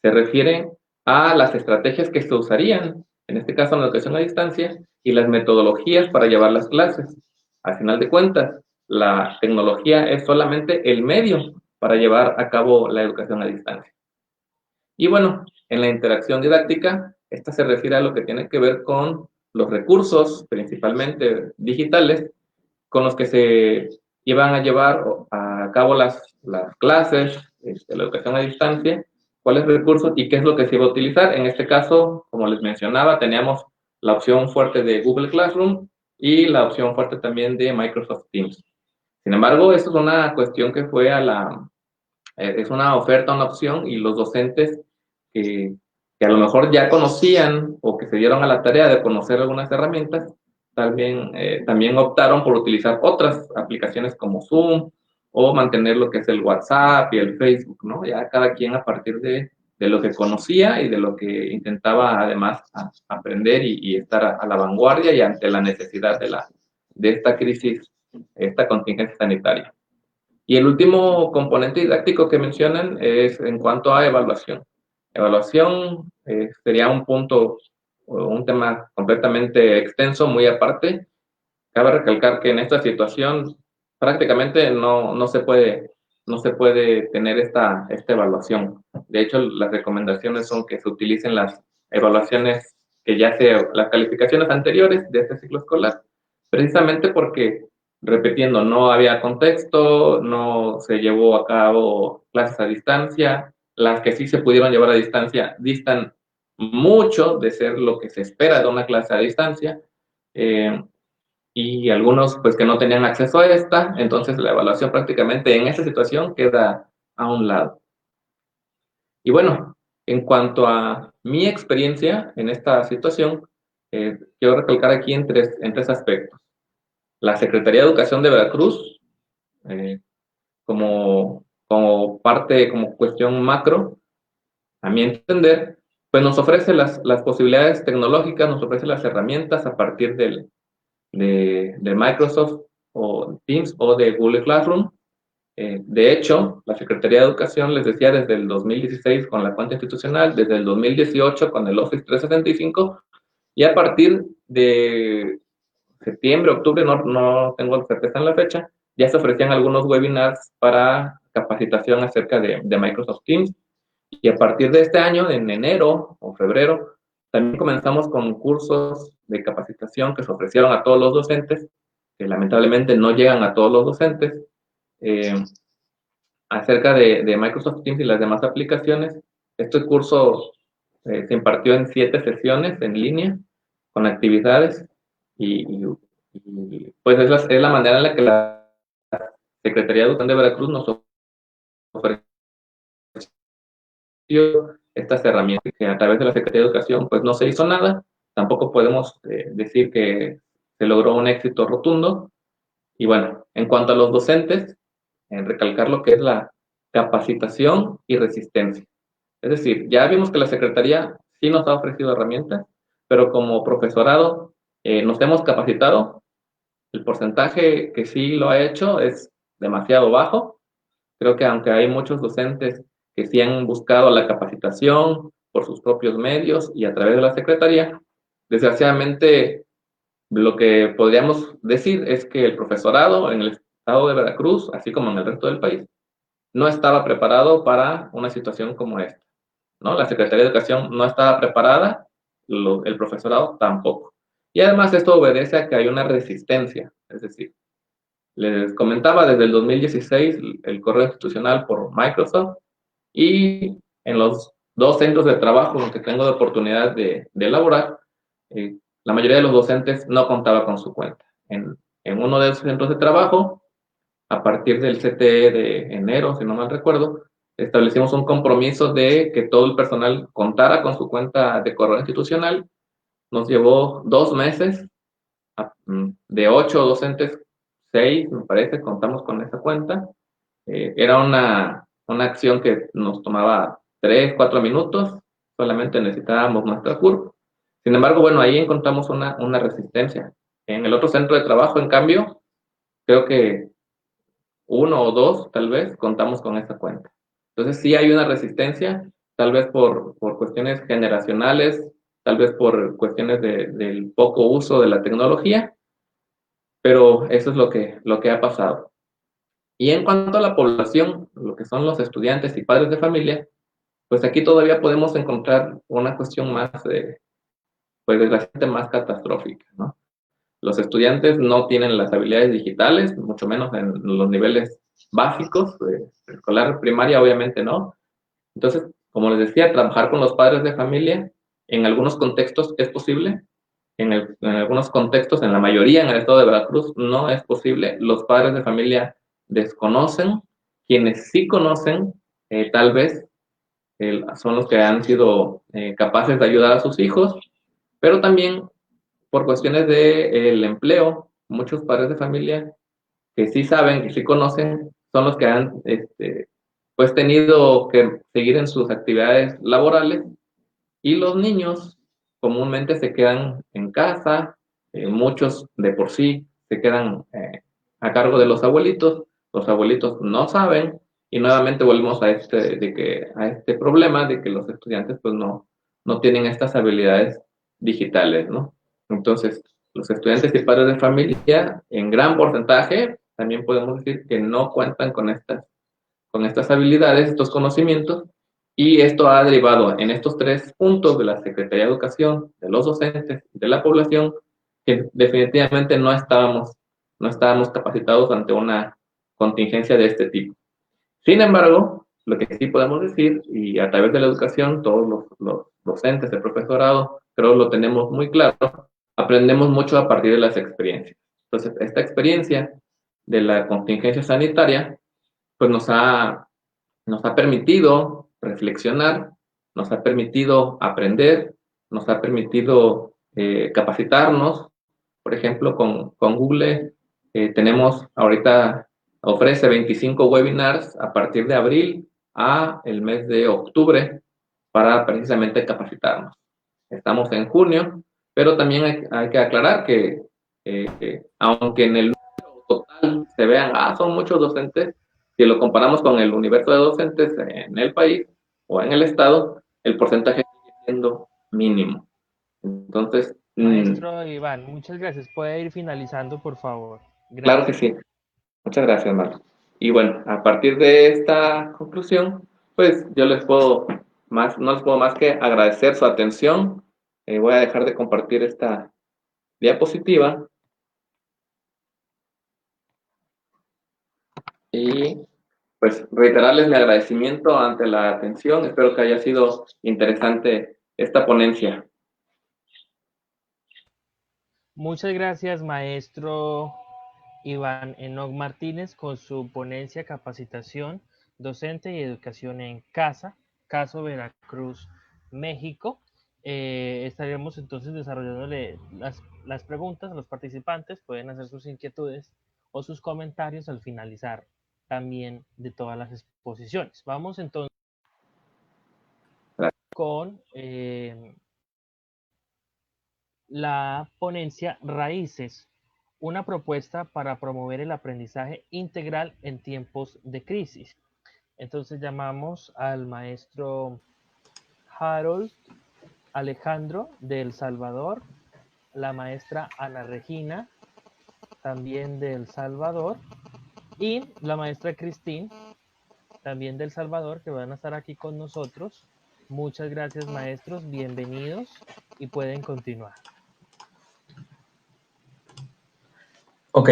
se refiere a las estrategias que se usarían, en este caso en la educación a distancia, y las metodologías para llevar las clases. Al final de cuentas, la tecnología es solamente el medio para llevar a cabo la educación a distancia. Y bueno, en la interacción didáctica, esta se refiere a lo que tiene que ver con los recursos, principalmente digitales, con los que se iban a llevar a cabo las clases, la educación a distancia, cuáles recursos y qué es lo que se iba a utilizar. En este caso, como les mencionaba, teníamos la opción fuerte de Google Classroom y la opción fuerte también de Microsoft Teams. Sin embargo, esto es una cuestión que fue es una oferta, una opción, y los docentes que a lo mejor ya conocían o que se dieron a la tarea de conocer algunas herramientas, también optaron por utilizar otras aplicaciones como Zoom o mantener lo que es el WhatsApp y el Facebook, ¿no? Ya cada quien a partir de lo que conocía y de lo que intentaba además aprender y estar a la vanguardia y ante la necesidad de esta crisis, esta contingencia sanitaria. Y el último componente didáctico que mencionan es en cuanto a evaluación. Evaluación sería un punto un tema completamente extenso, muy aparte. Cabe recalcar que en esta situación prácticamente no se puede tener esta evaluación. De hecho, las recomendaciones son que se utilicen las evaluaciones las calificaciones anteriores de este ciclo escolar, precisamente porque, repitiendo, no había contexto, no se llevó a cabo clases a distancia, las que sí se pudieron llevar a distancia distan mucho de ser lo que se espera de una clase a distancia. Y algunos pues que no tenían acceso a esta, entonces la evaluación prácticamente en esta situación queda a un lado. Y bueno, en cuanto a mi experiencia en esta situación, quiero recalcar aquí en tres aspectos. La Secretaría de Educación de Veracruz, como parte, como cuestión macro, a mi entender, pues nos ofrece las posibilidades tecnológicas, nos ofrece las herramientas a partir de Microsoft o Teams o de Google Classroom. De hecho, la Secretaría de Educación, les decía, desde el 2016 con la cuenta institucional, desde el 2018 con el Office 365, y a partir de septiembre, octubre, no tengo certeza en la fecha, ya se ofrecían algunos webinars para capacitación acerca de Microsoft Teams. Y a partir de este año, en enero o febrero, también comenzamos con cursos de capacitación que se ofrecieron a todos los docentes, que lamentablemente no llegan a todos los docentes, acerca de Microsoft Teams y las demás aplicaciones. Este curso se impartió en 7 sesiones en línea, con actividades, y pues es la manera en la que la Secretaría de Educación de Veracruz nos ofreció estas herramientas, que a través de la Secretaría de Educación pues no se hizo nada. Tampoco podemos decir que se logró un éxito rotundo. Y bueno, en cuanto a los docentes, recalcar lo que es la capacitación y resistencia. Es decir, ya vimos que la Secretaría sí nos ha ofrecido herramientas, pero como profesorado nos hemos capacitado. El porcentaje que sí lo ha hecho es demasiado bajo. Creo que aunque hay muchos docentes que sí han buscado la capacitación por sus propios medios y a través de la Secretaría, desgraciadamente lo que podríamos decir es que el profesorado en el estado de Veracruz, así como en el resto del país, no estaba preparado para una situación como esta, ¿no? La Secretaría de Educación no estaba preparada, el profesorado tampoco. Y además esto obedece a que hay una resistencia, es decir, les comentaba desde el 2016 el correo institucional por Microsoft, y en los 2 centros de trabajo en los que tengo la oportunidad de elaborar, la mayoría de los docentes no contaba con su cuenta. En uno de esos centros de trabajo, a partir del CTE de enero, si no mal recuerdo, establecimos un compromiso de que todo el personal contara con su cuenta de correo institucional. Nos llevó 2 meses, de 8 docentes, 6, me parece, contamos con esa cuenta. Era una acción que nos tomaba 3, 4 minutos, solamente necesitábamos nuestra CURP. Sin embargo, bueno, ahí encontramos una resistencia. En el otro centro de trabajo, en cambio, creo que 1 o 2, tal vez, contamos con esa cuenta. Entonces, sí hay una resistencia, tal vez por cuestiones generacionales, tal vez por cuestiones del poco uso de la tecnología, pero eso es lo que ha pasado. Y en cuanto a la población, lo que son los estudiantes y padres de familia, pues aquí todavía podemos encontrar una cuestión más, pues desgraciadamente más catastrófica, ¿no? Los estudiantes no tienen las habilidades digitales, mucho menos en los niveles básicos, escolar, primaria, obviamente no. Entonces, como les decía, trabajar con los padres de familia en algunos contextos es posible, en algunos contextos, en la mayoría en el estado de Veracruz, no es posible. Los padres de familia desconocen, quienes sí conocen, tal vez son los que han sido capaces de ayudar a sus hijos, pero también por cuestiones del empleo, muchos padres de familia que sí saben, que sí conocen, son los que han pues tenido que seguir en sus actividades laborales, y los niños comúnmente se quedan en casa, muchos de por sí se quedan a cargo de los abuelitos no saben, y nuevamente volvemos a este problema de que los estudiantes pues no tienen estas habilidades digitales, ¿no? Entonces, los estudiantes y padres de familia, en gran porcentaje, también podemos decir que no cuentan con estas habilidades, estos conocimientos, y esto ha derivado en estos 3 puntos de la Secretaría de Educación, de los docentes, de la población, que definitivamente no estábamos capacitados ante una contingencia de este tipo. Sin embargo, lo que sí podemos decir, y a través de la educación, todos los docentes, el profesorado, creo lo tenemos muy claro, aprendemos mucho a partir de las experiencias. Entonces, esta experiencia de la contingencia sanitaria, pues nos ha permitido reflexionar, nos ha permitido aprender, nos ha permitido capacitarnos. Por ejemplo, con Google tenemos ahorita, ofrece 25 webinars a partir de abril a el mes de octubre para precisamente capacitarnos. Estamos en junio, pero también hay que aclarar que aunque en el número total se vean, son muchos docentes, si lo comparamos con el universo de docentes en el país o en el estado, el porcentaje sigue siendo mínimo. Entonces, Maestro Iván, muchas gracias. ¿Puede ir finalizando, por favor? Gracias. Claro que sí. Muchas gracias, Marco. Y bueno, a partir de esta conclusión, pues yo no les puedo más que agradecer su atención. Voy a dejar de compartir esta diapositiva. Y pues reiterarles mi agradecimiento ante la atención. Espero que haya sido interesante esta ponencia. Muchas gracias, maestro Iván Enoc Martínez, con su ponencia Capacitación Docente y Educación en Casa, caso Veracruz, México. Estaremos entonces desarrollándole las preguntas a los participantes. Pueden hacer sus inquietudes o sus comentarios al finalizar también de todas las exposiciones. Vamos entonces con la ponencia Raíces, una propuesta para promover el aprendizaje integral en tiempos de crisis. Entonces llamamos al maestro Harold Alejandro de El Salvador, la maestra Ana Regina, también de El Salvador, y la maestra Cristín, también de El Salvador, que van a estar aquí con nosotros. Muchas gracias, maestros, bienvenidos y pueden continuar. Ok,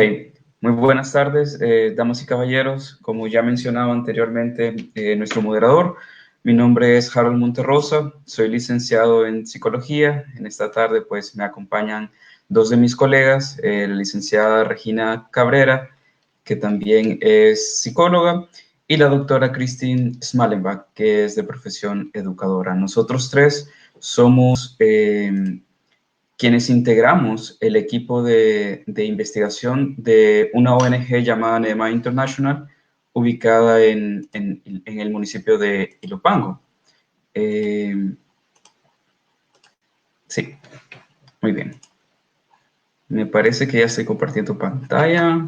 muy buenas tardes, damas y caballeros. Como ya mencionaba anteriormente nuestro moderador, mi nombre es Harold Monterrosa, soy licenciado en Psicología. En esta tarde pues me acompañan 2 de mis colegas, la licenciada Regina Cabrera, que también es psicóloga, y la doctora Christine Smalenbach, que es de profesión educadora. Nosotros 3 somos quienes integramos el equipo de investigación de una ONG llamada NEMA International, ubicada en el municipio de Ilopango. Sí, muy bien. Me parece que ya estoy compartiendo pantalla.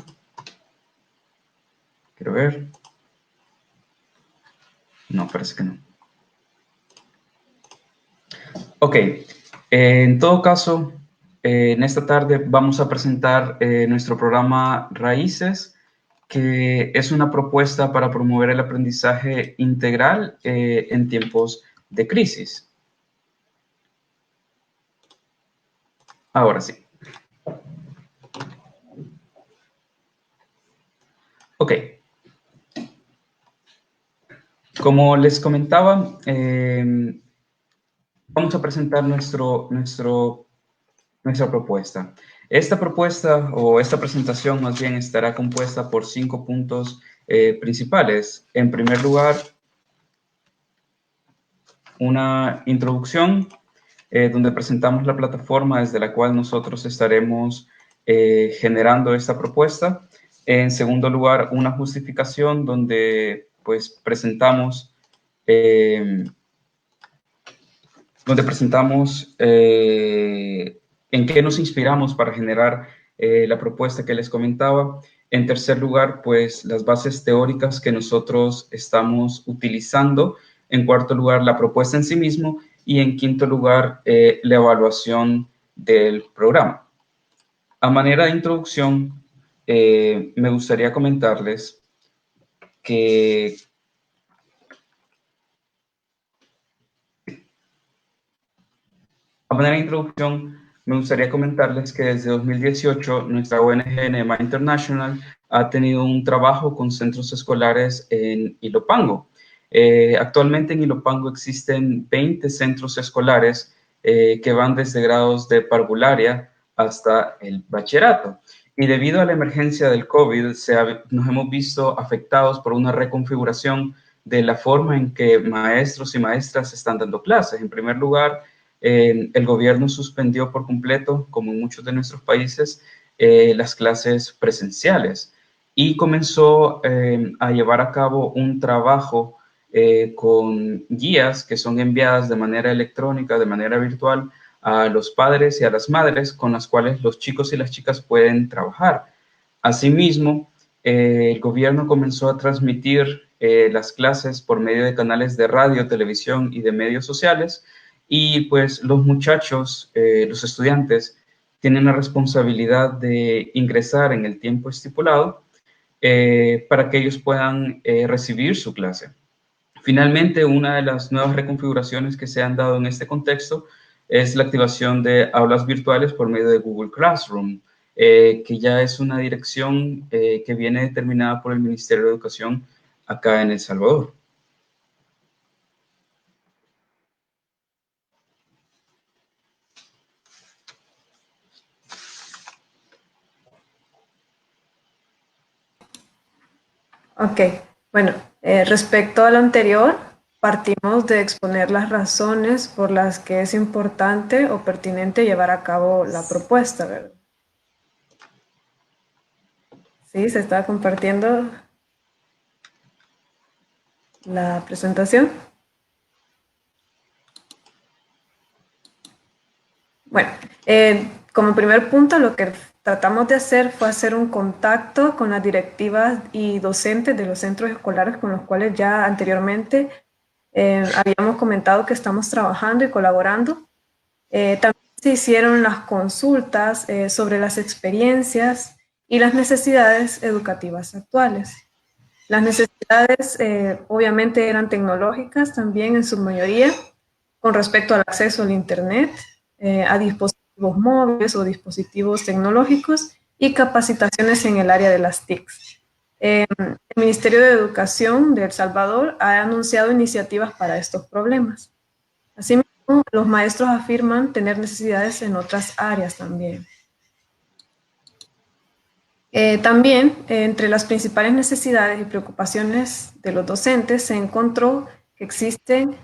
Quiero ver. No, parece que no. Ok. En todo caso, en esta tarde vamos a presentar nuestro programa Raíces, que es una propuesta para promover el aprendizaje integral en tiempos de crisis. Ahora sí. Ok. Como les comentaba, vamos a presentar nuestra propuesta. Esta propuesta, o esta presentación más bien, estará compuesta por 5 puntos principales. En primer lugar, una introducción donde presentamos la plataforma desde la cual nosotros estaremos generando esta propuesta. En segundo lugar, una justificación donde pues presentamos en qué nos inspiramos para generar la propuesta que les comentaba. En tercer lugar, pues las bases teóricas que nosotros estamos utilizando. En cuarto lugar, la propuesta en sí mismo. y en quinto lugar, la evaluación del programa. A manera de introducción, me gustaría comentarles que desde 2018 nuestra ONG NEMA International ha tenido un trabajo con centros escolares en Ilopango. Actualmente en Ilopango existen 20 centros escolares que van desde grados de parvularia hasta el bachillerato. Y debido a la emergencia del COVID, nos hemos visto afectados por una reconfiguración de la forma en que maestros y maestras están dando clases. En primer lugar, el gobierno suspendió por completo, como en muchos de nuestros países, las clases presenciales y comenzó a llevar a cabo un trabajo con guías que son enviadas de manera electrónica, de manera virtual, a los padres y a las madres con las cuales los chicos y las chicas pueden trabajar. Asimismo, el gobierno comenzó a transmitir las clases por medio de canales de radio, televisión y de medios sociales, y pues los muchachos, los estudiantes, tienen la responsabilidad de ingresar en el tiempo estipulado para que ellos puedan recibir su clase. Finalmente, una de las nuevas reconfiguraciones que se han dado en este contexto es la activación de aulas virtuales por medio de Google Classroom, que ya es una dirección que viene determinada por el Ministerio de Educación acá en El Salvador. Ok, bueno, respecto a lo anterior, partimos de exponer las razones por las que es importante o pertinente llevar a cabo la propuesta, ¿verdad? Sí, se está compartiendo la presentación. Bueno, como primer punto, lo que tratamos de hacer fue hacer un contacto con las directivas y docentes de los centros escolares con los cuales ya anteriormente habíamos comentado que estamos trabajando y colaborando. También se hicieron las consultas sobre las experiencias y las necesidades educativas actuales. Las necesidades obviamente eran tecnológicas también en su mayoría, con respecto al acceso al Internet, a dispositivos móviles o dispositivos tecnológicos y capacitaciones en el área de las TICs. El Ministerio de Educación de El Salvador ha anunciado iniciativas para estos problemas. Asimismo, los maestros afirman tener necesidades en otras áreas también. También, entre las principales necesidades y preocupaciones de los docentes, se encontró que existen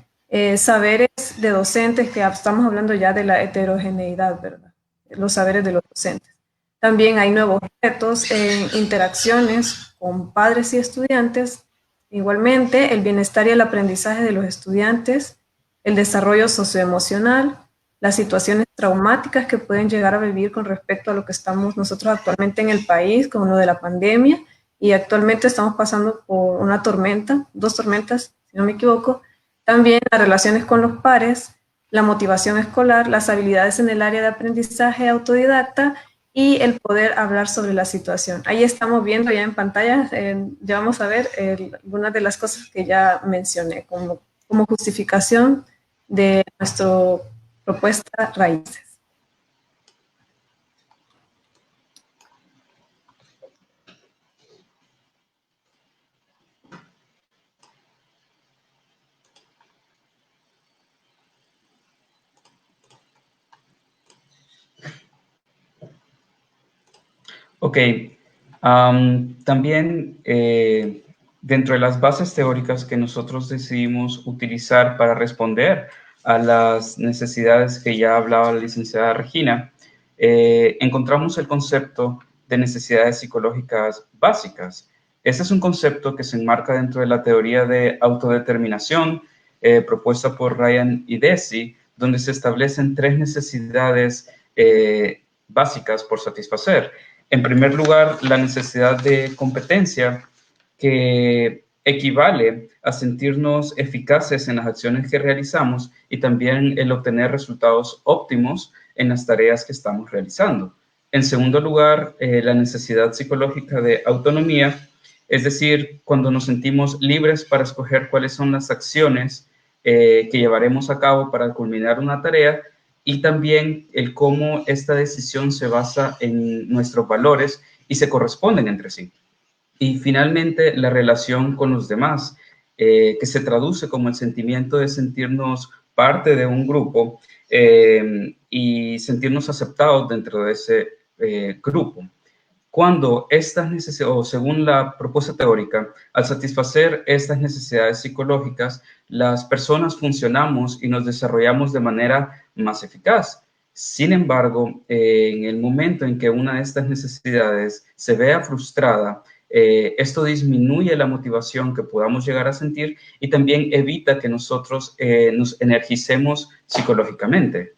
saberes de docentes, que estamos hablando ya de la heterogeneidad, ¿verdad? Los saberes de los docentes. También hay nuevos retos en interacciones con padres y estudiantes. Igualmente, el bienestar y el aprendizaje de los estudiantes, el desarrollo socioemocional, las situaciones traumáticas que pueden llegar a vivir con respecto a lo que estamos nosotros actualmente en el país, como lo de la pandemia, y actualmente estamos pasando por una tormenta, 2 tormentas, si no me equivoco. También las relaciones con los pares, la motivación escolar, las habilidades en el área de aprendizaje autodidacta y el poder hablar sobre la situación. Ahí estamos viendo ya en pantalla, ya vamos a ver algunas de las cosas que ya mencioné como justificación de nuestra propuesta Raíces. Ok, también dentro de las bases teóricas que nosotros decidimos utilizar para responder a las necesidades que ya hablaba la licenciada Regina, encontramos el concepto de necesidades psicológicas básicas. Este es un concepto que se enmarca dentro de la teoría de autodeterminación propuesta por Ryan y Deci, donde se establecen 3 necesidades básicas por satisfacer. En primer lugar, la necesidad de competencia, que equivale a sentirnos eficaces en las acciones que realizamos y también el obtener resultados óptimos en las tareas que estamos realizando. En segundo lugar, la necesidad psicológica de autonomía, es decir, cuando nos sentimos libres para escoger cuáles son las acciones que llevaremos a cabo para culminar una tarea, y también el cómo esta decisión se basa en nuestros valores y se corresponden entre sí. Y finalmente, la relación con los demás, que se traduce como el sentimiento de sentirnos parte de un grupo y sentirnos aceptados dentro de ese grupo. Cuando estas necesidades, o según la propuesta teórica, al satisfacer estas necesidades psicológicas, las personas funcionamos y nos desarrollamos de manera más eficaz. Sin embargo, en el momento en que una de estas necesidades se vea frustrada, esto disminuye la motivación que podamos llegar a sentir y también evita que nosotros nos energicemos psicológicamente.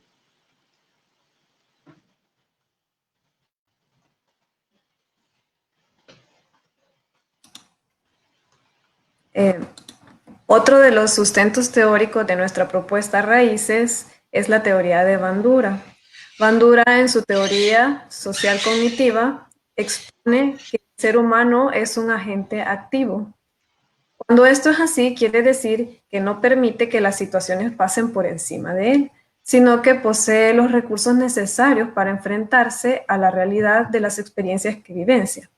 Otro de los sustentos teóricos de nuestra propuesta Raíces es la teoría de Bandura. Bandura, en su teoría social cognitiva, expone que el ser humano es un agente activo. Cuando esto es así, quiere decir que no permite que las situaciones pasen por encima de él, sino que posee los recursos necesarios para enfrentarse a la realidad de las experiencias que vivencia.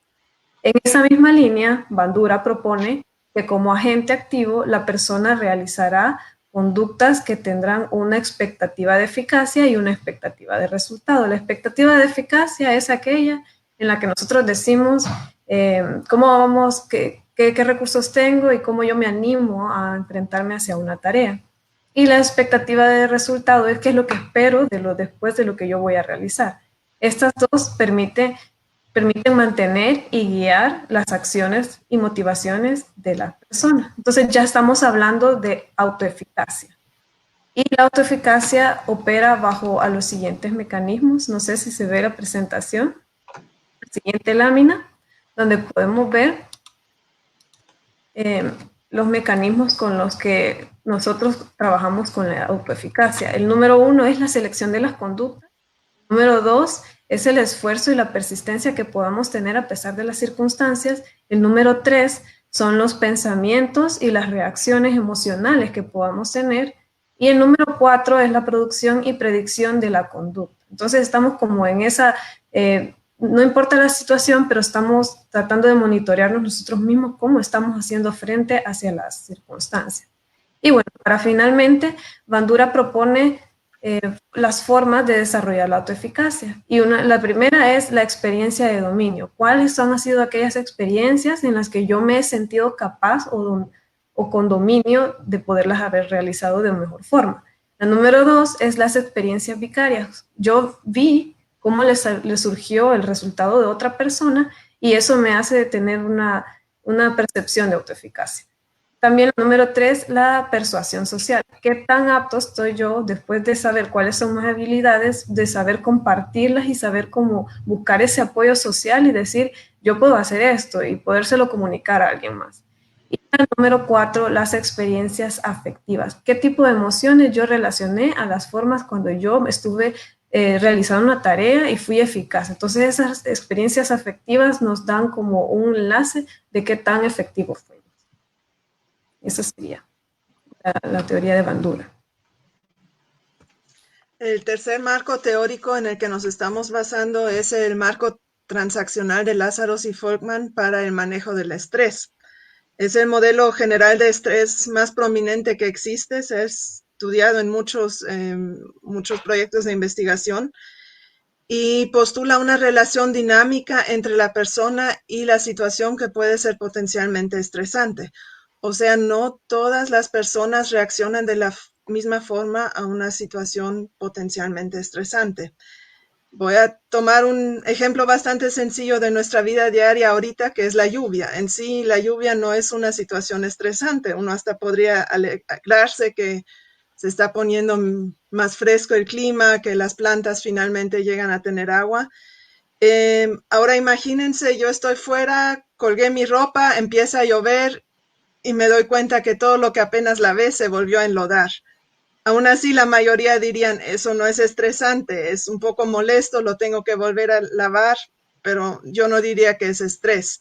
En esa misma línea, Bandura propone que como agente activo, la persona realizará conductas que tendrán una expectativa de eficacia y una expectativa de resultado. La expectativa de eficacia es aquella en la que nosotros decimos cómo vamos, qué recursos tengo y cómo yo me animo a enfrentarme hacia una tarea. Y la expectativa de resultado es qué es lo que espero después de lo que yo voy a realizar. Estas dos permiten mantener y guiar las acciones y motivaciones de la persona. Entonces ya estamos hablando de autoeficacia. Y la autoeficacia opera bajo a los siguientes mecanismos. No sé si se ve la presentación. La siguiente lámina, donde podemos ver los mecanismos con los que nosotros trabajamos con la autoeficacia. El número 1 es la selección de las conductas. El número 2 es el esfuerzo y la persistencia que podamos tener a pesar de las circunstancias. El número 3 son los pensamientos y las reacciones emocionales que podamos tener. Y el número 4 es la producción y predicción de la conducta. Entonces estamos como en esa, no importa la situación, pero estamos tratando de monitorearnos nosotros mismos cómo estamos haciendo frente hacia las circunstancias. Y bueno, para finalmente, Bandura propone las formas de desarrollar la autoeficacia. Y la primera es la experiencia de dominio. ¿Cuáles han sido aquellas experiencias en las que yo me he sentido capaz o con dominio de poderlas haber realizado de mejor forma? La número 2 es las experiencias vicarias. Yo vi cómo le surgió el resultado de otra persona y eso me hace tener una percepción de autoeficacia. También el número 3, la persuasión social. ¿Qué tan apto estoy yo, después de saber cuáles son mis habilidades, de saber compartirlas y saber cómo buscar ese apoyo social y decir, yo puedo hacer esto y podérselo comunicar a alguien más? Y el número 4, las experiencias afectivas. ¿Qué tipo de emociones yo relacioné a las formas cuando yo estuve realizando una tarea y fui eficaz? Entonces esas experiencias afectivas nos dan como un enlace de qué tan efectivo fue. Esa sería la teoría de Bandura. El tercer marco teórico en el que nos estamos basando es el marco transaccional de Lazarus y Folkman para el manejo del estrés. Es el modelo general de estrés más prominente que existe, se ha estudiado en muchos proyectos de investigación y postula una relación dinámica entre la persona y la situación que puede ser potencialmente estresante. O sea, no todas las personas reaccionan de la misma forma a una situación potencialmente estresante. Voy a tomar un ejemplo bastante sencillo de nuestra vida diaria ahorita, que es la lluvia. En sí, la lluvia no es una situación estresante. Uno hasta podría alegrarse que se está poniendo más fresco el clima, que las plantas finalmente llegan a tener agua. Ahora imagínense, yo estoy fuera, colgué mi ropa, empieza a llover y me doy cuenta que todo lo que apenas lavé se volvió a enlodar. Aún así, la mayoría dirían, eso no es estresante, es un poco molesto, lo tengo que volver a lavar, pero yo no diría que es estrés.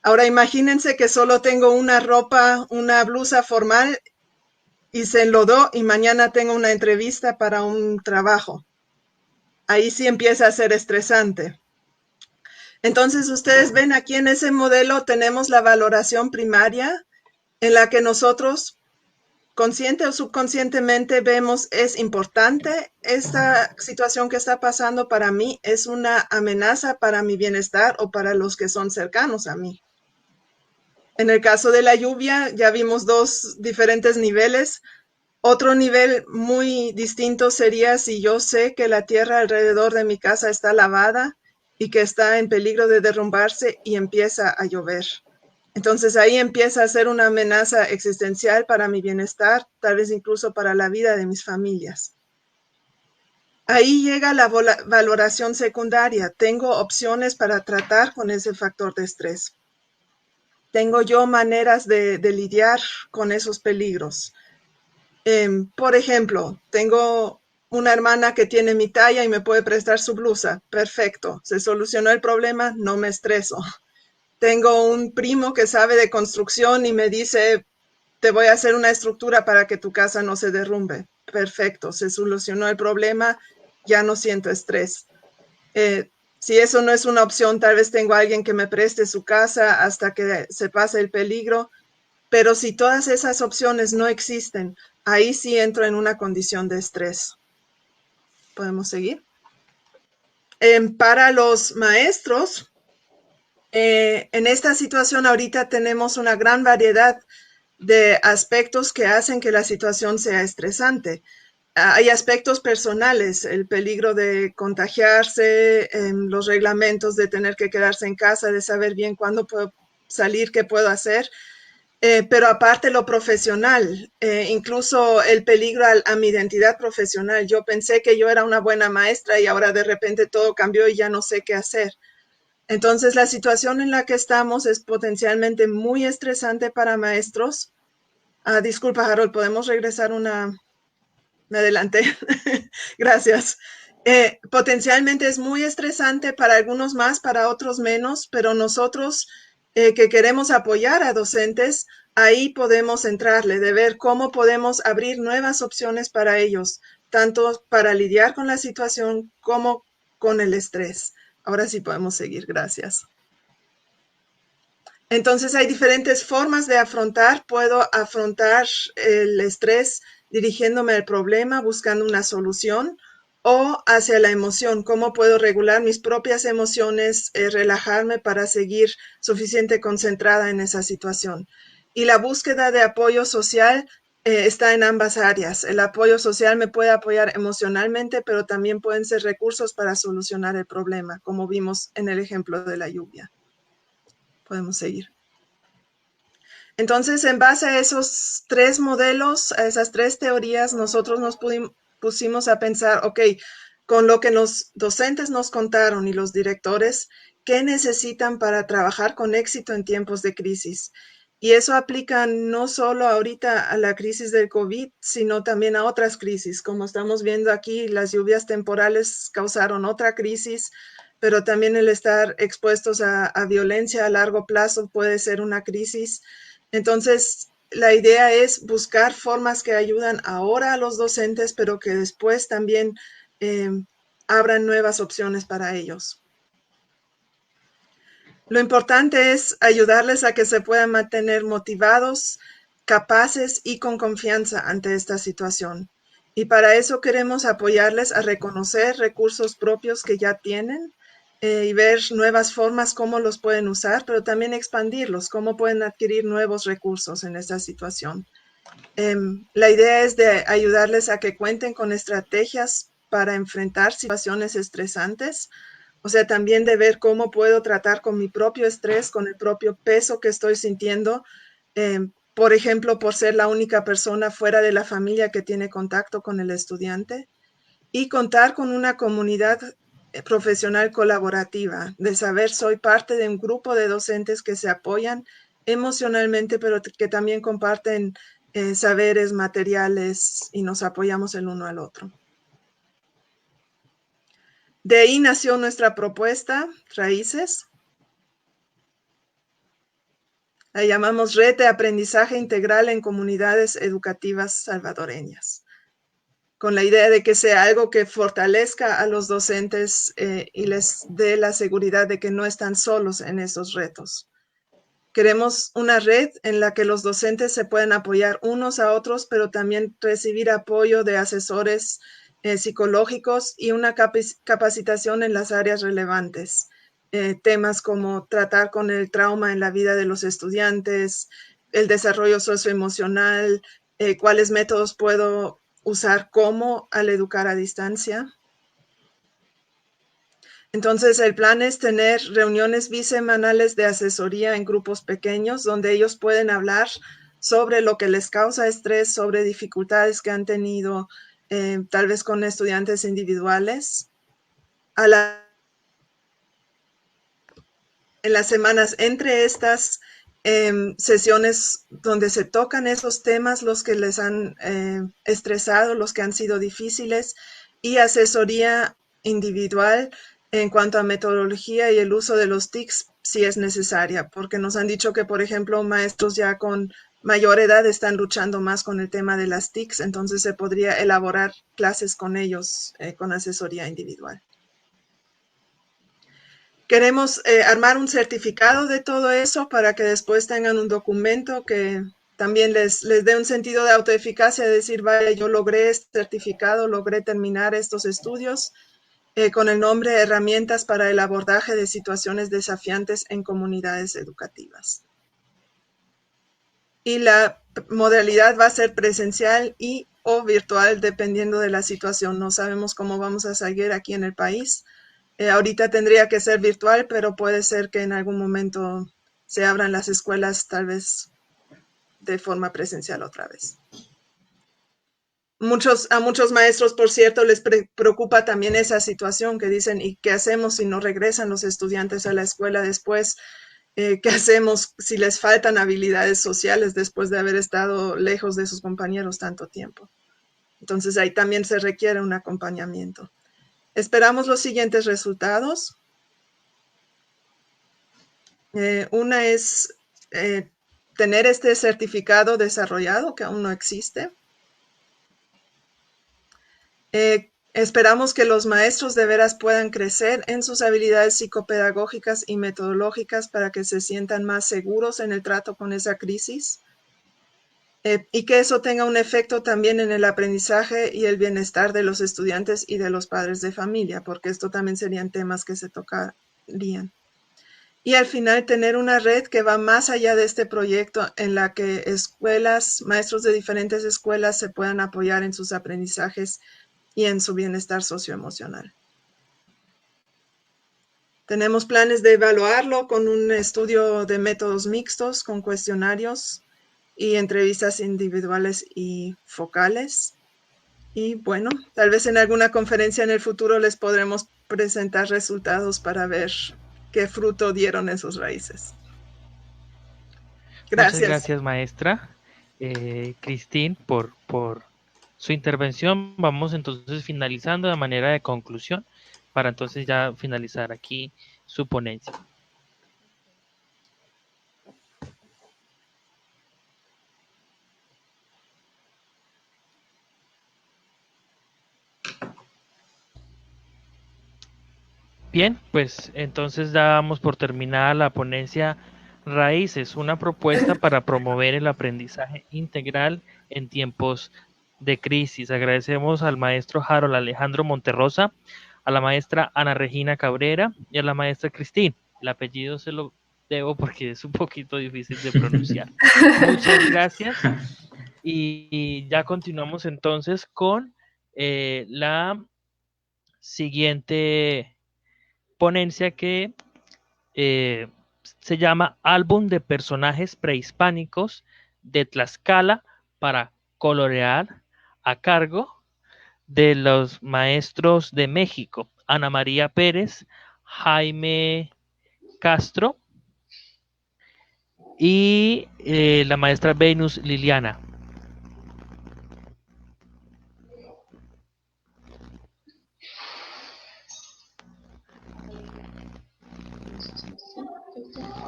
Ahora imagínense que solo tengo una ropa, una blusa formal y se enlodó y mañana tengo una entrevista para un trabajo. Ahí sí empieza a ser estresante. Entonces, ustedes ven aquí en ese modelo tenemos la valoración primaria en la que nosotros, consciente o subconscientemente, vemos es importante esta situación que está pasando para mí, es una amenaza para mi bienestar o para los que son cercanos a mí. En el caso de la lluvia ya vimos dos diferentes niveles. Otro nivel muy distinto sería si yo sé que la tierra alrededor de mi casa está lavada y que está en peligro de derrumbarse y empieza a llover. Entonces ahí empieza a ser una amenaza existencial para mi bienestar, tal vez incluso para la vida de mis familias. Ahí llega la valoración secundaria. Tengo opciones para tratar con ese factor de estrés. Tengo yo maneras de lidiar con esos peligros. Por ejemplo, tengo una hermana que tiene mi talla y me puede prestar su blusa. Perfecto, se solucionó el problema, no me estreso. Tengo un primo que sabe de construcción y me dice, te voy a hacer una estructura para que tu casa no se derrumbe. Perfecto, se solucionó el problema, ya no siento estrés. Si eso no es una opción, tal vez tengo a alguien que me preste su casa hasta que se pase el peligro. Pero si todas esas opciones no existen, ahí sí entro en una condición de estrés. ¿Podemos seguir? Para los maestros, en esta situación ahorita tenemos una gran variedad de aspectos que hacen que la situación sea estresante. Hay aspectos personales, el peligro de contagiarse, los reglamentos de tener que quedarse en casa, de saber bien cuándo puedo salir, qué puedo hacer. Pero aparte lo profesional, incluso el peligro a mi identidad profesional. Yo pensé que yo era una buena maestra y ahora de repente todo cambió y ya no sé qué hacer. Entonces la situación en la que estamos es potencialmente muy estresante para maestros. Disculpa, Harold, ¿podemos regresar una? Me adelanté. Gracias. Potencialmente es muy estresante para algunos más, para otros menos, pero nosotros que queremos apoyar a docentes, ahí podemos entrarle, de ver cómo podemos abrir nuevas opciones para ellos, tanto para lidiar con la situación como con el estrés. Ahora sí podemos seguir, gracias. Entonces hay diferentes formas de afrontar. Puedo afrontar el estrés dirigiéndome al problema, buscando una solución, o hacia la emoción, cómo puedo regular mis propias emociones, relajarme para seguir suficiente concentrada en esa situación. Y la búsqueda de apoyo social está en ambas áreas. El apoyo social me puede apoyar emocionalmente, pero también pueden ser recursos para solucionar el problema, como vimos en el ejemplo de la lluvia. Podemos seguir. Entonces, en base a esos tres modelos, a esas tres teorías, nosotros nos pusimos a pensar, ok, con lo que los docentes nos contaron y los directores, ¿qué necesitan para trabajar con éxito en tiempos de crisis? Y eso aplica no solo ahorita a la crisis del COVID, sino también a otras crisis. Como estamos viendo aquí, las lluvias temporales causaron otra crisis, pero también el estar expuestos a violencia a largo plazo puede ser una crisis. Entonces, la idea es buscar formas que ayudan ahora a los docentes, pero que después también abran nuevas opciones para ellos. Lo importante es ayudarles a que se puedan mantener motivados, capaces y con confianza ante esta situación. Y para eso queremos apoyarles a reconocer recursos propios que ya tienen y ver nuevas formas cómo los pueden usar, pero también expandirlos, cómo pueden adquirir nuevos recursos en esta situación. La idea es de ayudarles a que cuenten con estrategias para enfrentar situaciones estresantes, o sea, también de ver cómo puedo tratar con mi propio estrés, con el propio peso que estoy sintiendo, por ejemplo, por ser la única persona fuera de la familia que tiene contacto con el estudiante, y contar con una comunidad profesional colaborativa, de saber soy parte de un grupo de docentes que se apoyan emocionalmente, pero que también comparten saberes materiales y nos apoyamos el uno al otro. De ahí nació nuestra propuesta, Raíces. La llamamos Red de Aprendizaje Integral en Comunidades Educativas Salvadoreñas, con la idea de que sea algo que fortalezca a los docentes y les dé la seguridad de que no están solos en esos retos. Queremos una red en la que los docentes se puedan apoyar unos a otros, pero también recibir apoyo de asesores psicológicos y una capacitación en las áreas relevantes. Temas como tratar con el trauma en la vida de los estudiantes, el desarrollo socioemocional, cuáles métodos puedo usar cómo al educar a distancia. Entonces, el plan es tener reuniones bisemanales de asesoría en grupos pequeños donde ellos pueden hablar sobre lo que les causa estrés, sobre dificultades que han tenido, tal vez con estudiantes individuales. En las semanas entre estas sesiones donde se tocan esos temas, los que les han estresado, los que han sido difíciles, y asesoría individual en cuanto a metodología y el uso de los TICs si es necesaria, porque nos han dicho que, por ejemplo, maestros ya con mayor edad están luchando más con el tema de las TICs, entonces se podría elaborar clases con ellos con asesoría individual. Queremos armar un certificado de todo eso para que después tengan un documento que también les dé un sentido de autoeficacia, de decir, vaya, yo logré este certificado, logré terminar estos estudios con el nombre Herramientas para el abordaje de situaciones desafiantes en comunidades educativas. Y la modalidad va a ser presencial y o virtual dependiendo de la situación. No sabemos cómo vamos a seguir aquí en el país. Ahorita tendría que ser virtual, pero puede ser que en algún momento se abran las escuelas tal vez de forma presencial otra vez. A muchos maestros, por cierto, les preocupa también esa situación que dicen, ¿y qué hacemos si no regresan los estudiantes a la escuela después? ¿Qué hacemos si les faltan habilidades sociales después de haber estado lejos de sus compañeros tanto tiempo? Entonces ahí también se requiere un acompañamiento. Esperamos los siguientes resultados. Una es tener este certificado desarrollado que aún no existe. Esperamos que los maestros de veras puedan crecer en sus habilidades psicopedagógicas y metodológicas para que se sientan más seguros en el trato con esa crisis. Y que eso tenga un efecto también en el aprendizaje y el bienestar de los estudiantes y de los padres de familia, porque esto también serían temas que se tocarían. Y al final tener una red que va más allá de este proyecto en la que escuelas, maestros de diferentes escuelas se puedan apoyar en sus aprendizajes y en su bienestar socioemocional. Tenemos planes de evaluarlo con un estudio de métodos mixtos, con cuestionarios y entrevistas individuales y focales. Y bueno, tal vez en alguna conferencia en el futuro les podremos presentar resultados para ver qué fruto dieron esos raíces. Gracias. Muchas gracias, maestra Cristín, por su intervención. Vamos entonces finalizando de manera de conclusión para entonces ya finalizar aquí su ponencia. Bien, pues entonces dábamos por terminada la ponencia Raíces, una propuesta para promover el aprendizaje integral en tiempos de crisis. Agradecemos al maestro Harold Alejandro Monterrosa, a la maestra Ana Regina Cabrera y a la maestra Cristín. El apellido se lo debo porque es un poquito difícil de pronunciar. Muchas gracias. Y ya continuamos entonces con la siguiente ponencia que se llama Álbum de personajes prehispánicos de Tlaxcala para colorear, a cargo de los maestros de México, Ana María Pérez, Jaime Castro y la maestra Venus Liliana.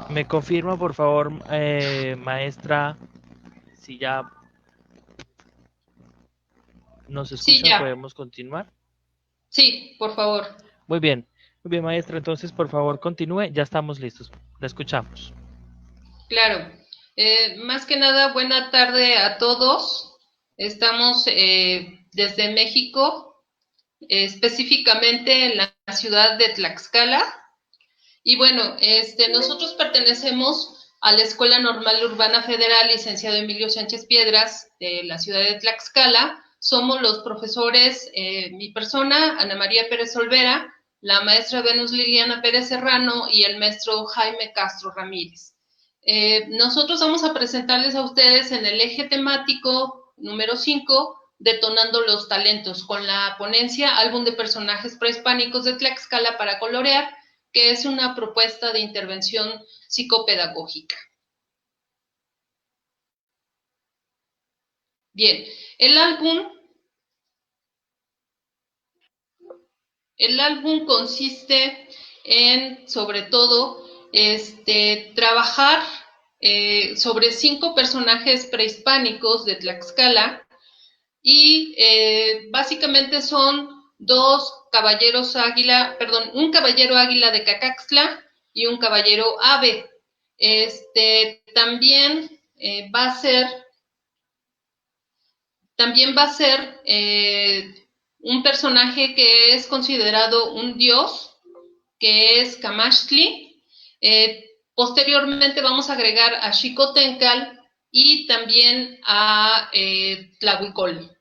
¿Me confirma, por favor, maestra, si ya nos escucha? Sí, ya. ¿Podemos continuar? Sí, por favor. Muy bien, maestra, entonces, por favor, continúe, ya estamos listos, la escuchamos. Claro. Más que nada, buena tarde a todos. Estamos desde México, específicamente en la ciudad de Tlaxcala. Y bueno, nosotros pertenecemos a la Escuela Normal Urbana Federal, licenciado Emilio Sánchez Piedras, de la ciudad de Tlaxcala. Somos los profesores, mi persona, Ana María Pérez Olvera, la maestra Venus Liliana Pérez Serrano y el maestro Jaime Castro Ramírez. Nosotros vamos a presentarles a ustedes en el eje temático número 5, Detonando los Talentos, con la ponencia Álbum de Personajes Prehispánicos de Tlaxcala para Colorear, que es una propuesta de intervención psicopedagógica. Bien, el álbum consiste en, sobre todo, trabajar sobre 5 personajes prehispánicos de Tlaxcala y básicamente son un caballero águila de Cacaxtla y un caballero ave. También va a ser un personaje que es considerado un dios, que es Camaxtli. Posteriormente vamos a agregar a Xicotencal y también a Tlahuicol.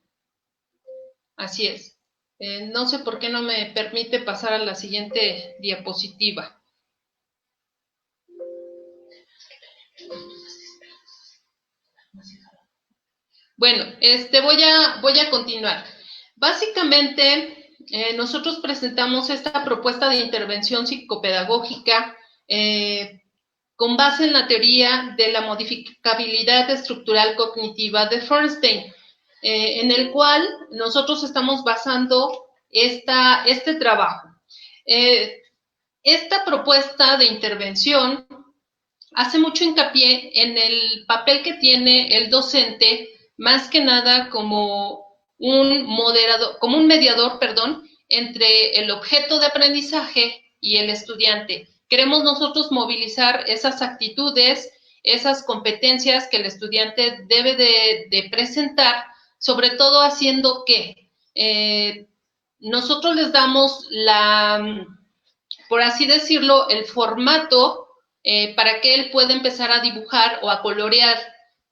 Así es. No sé por qué no me permite pasar a la siguiente diapositiva. Bueno, voy a continuar. Básicamente, nosotros presentamos esta propuesta de intervención psicopedagógica con base en la teoría de la modificabilidad estructural cognitiva de Fernstein, en el cual nosotros estamos basando este trabajo. Esta propuesta de intervención hace mucho hincapié en el papel que tiene el docente, más que nada como un mediador, entre el objeto de aprendizaje y el estudiante. Queremos nosotros movilizar esas actitudes, esas competencias que el estudiante debe de presentar, sobre todo haciendo que nosotros les damos por así decirlo, el formato para que él pueda empezar a dibujar o a colorear,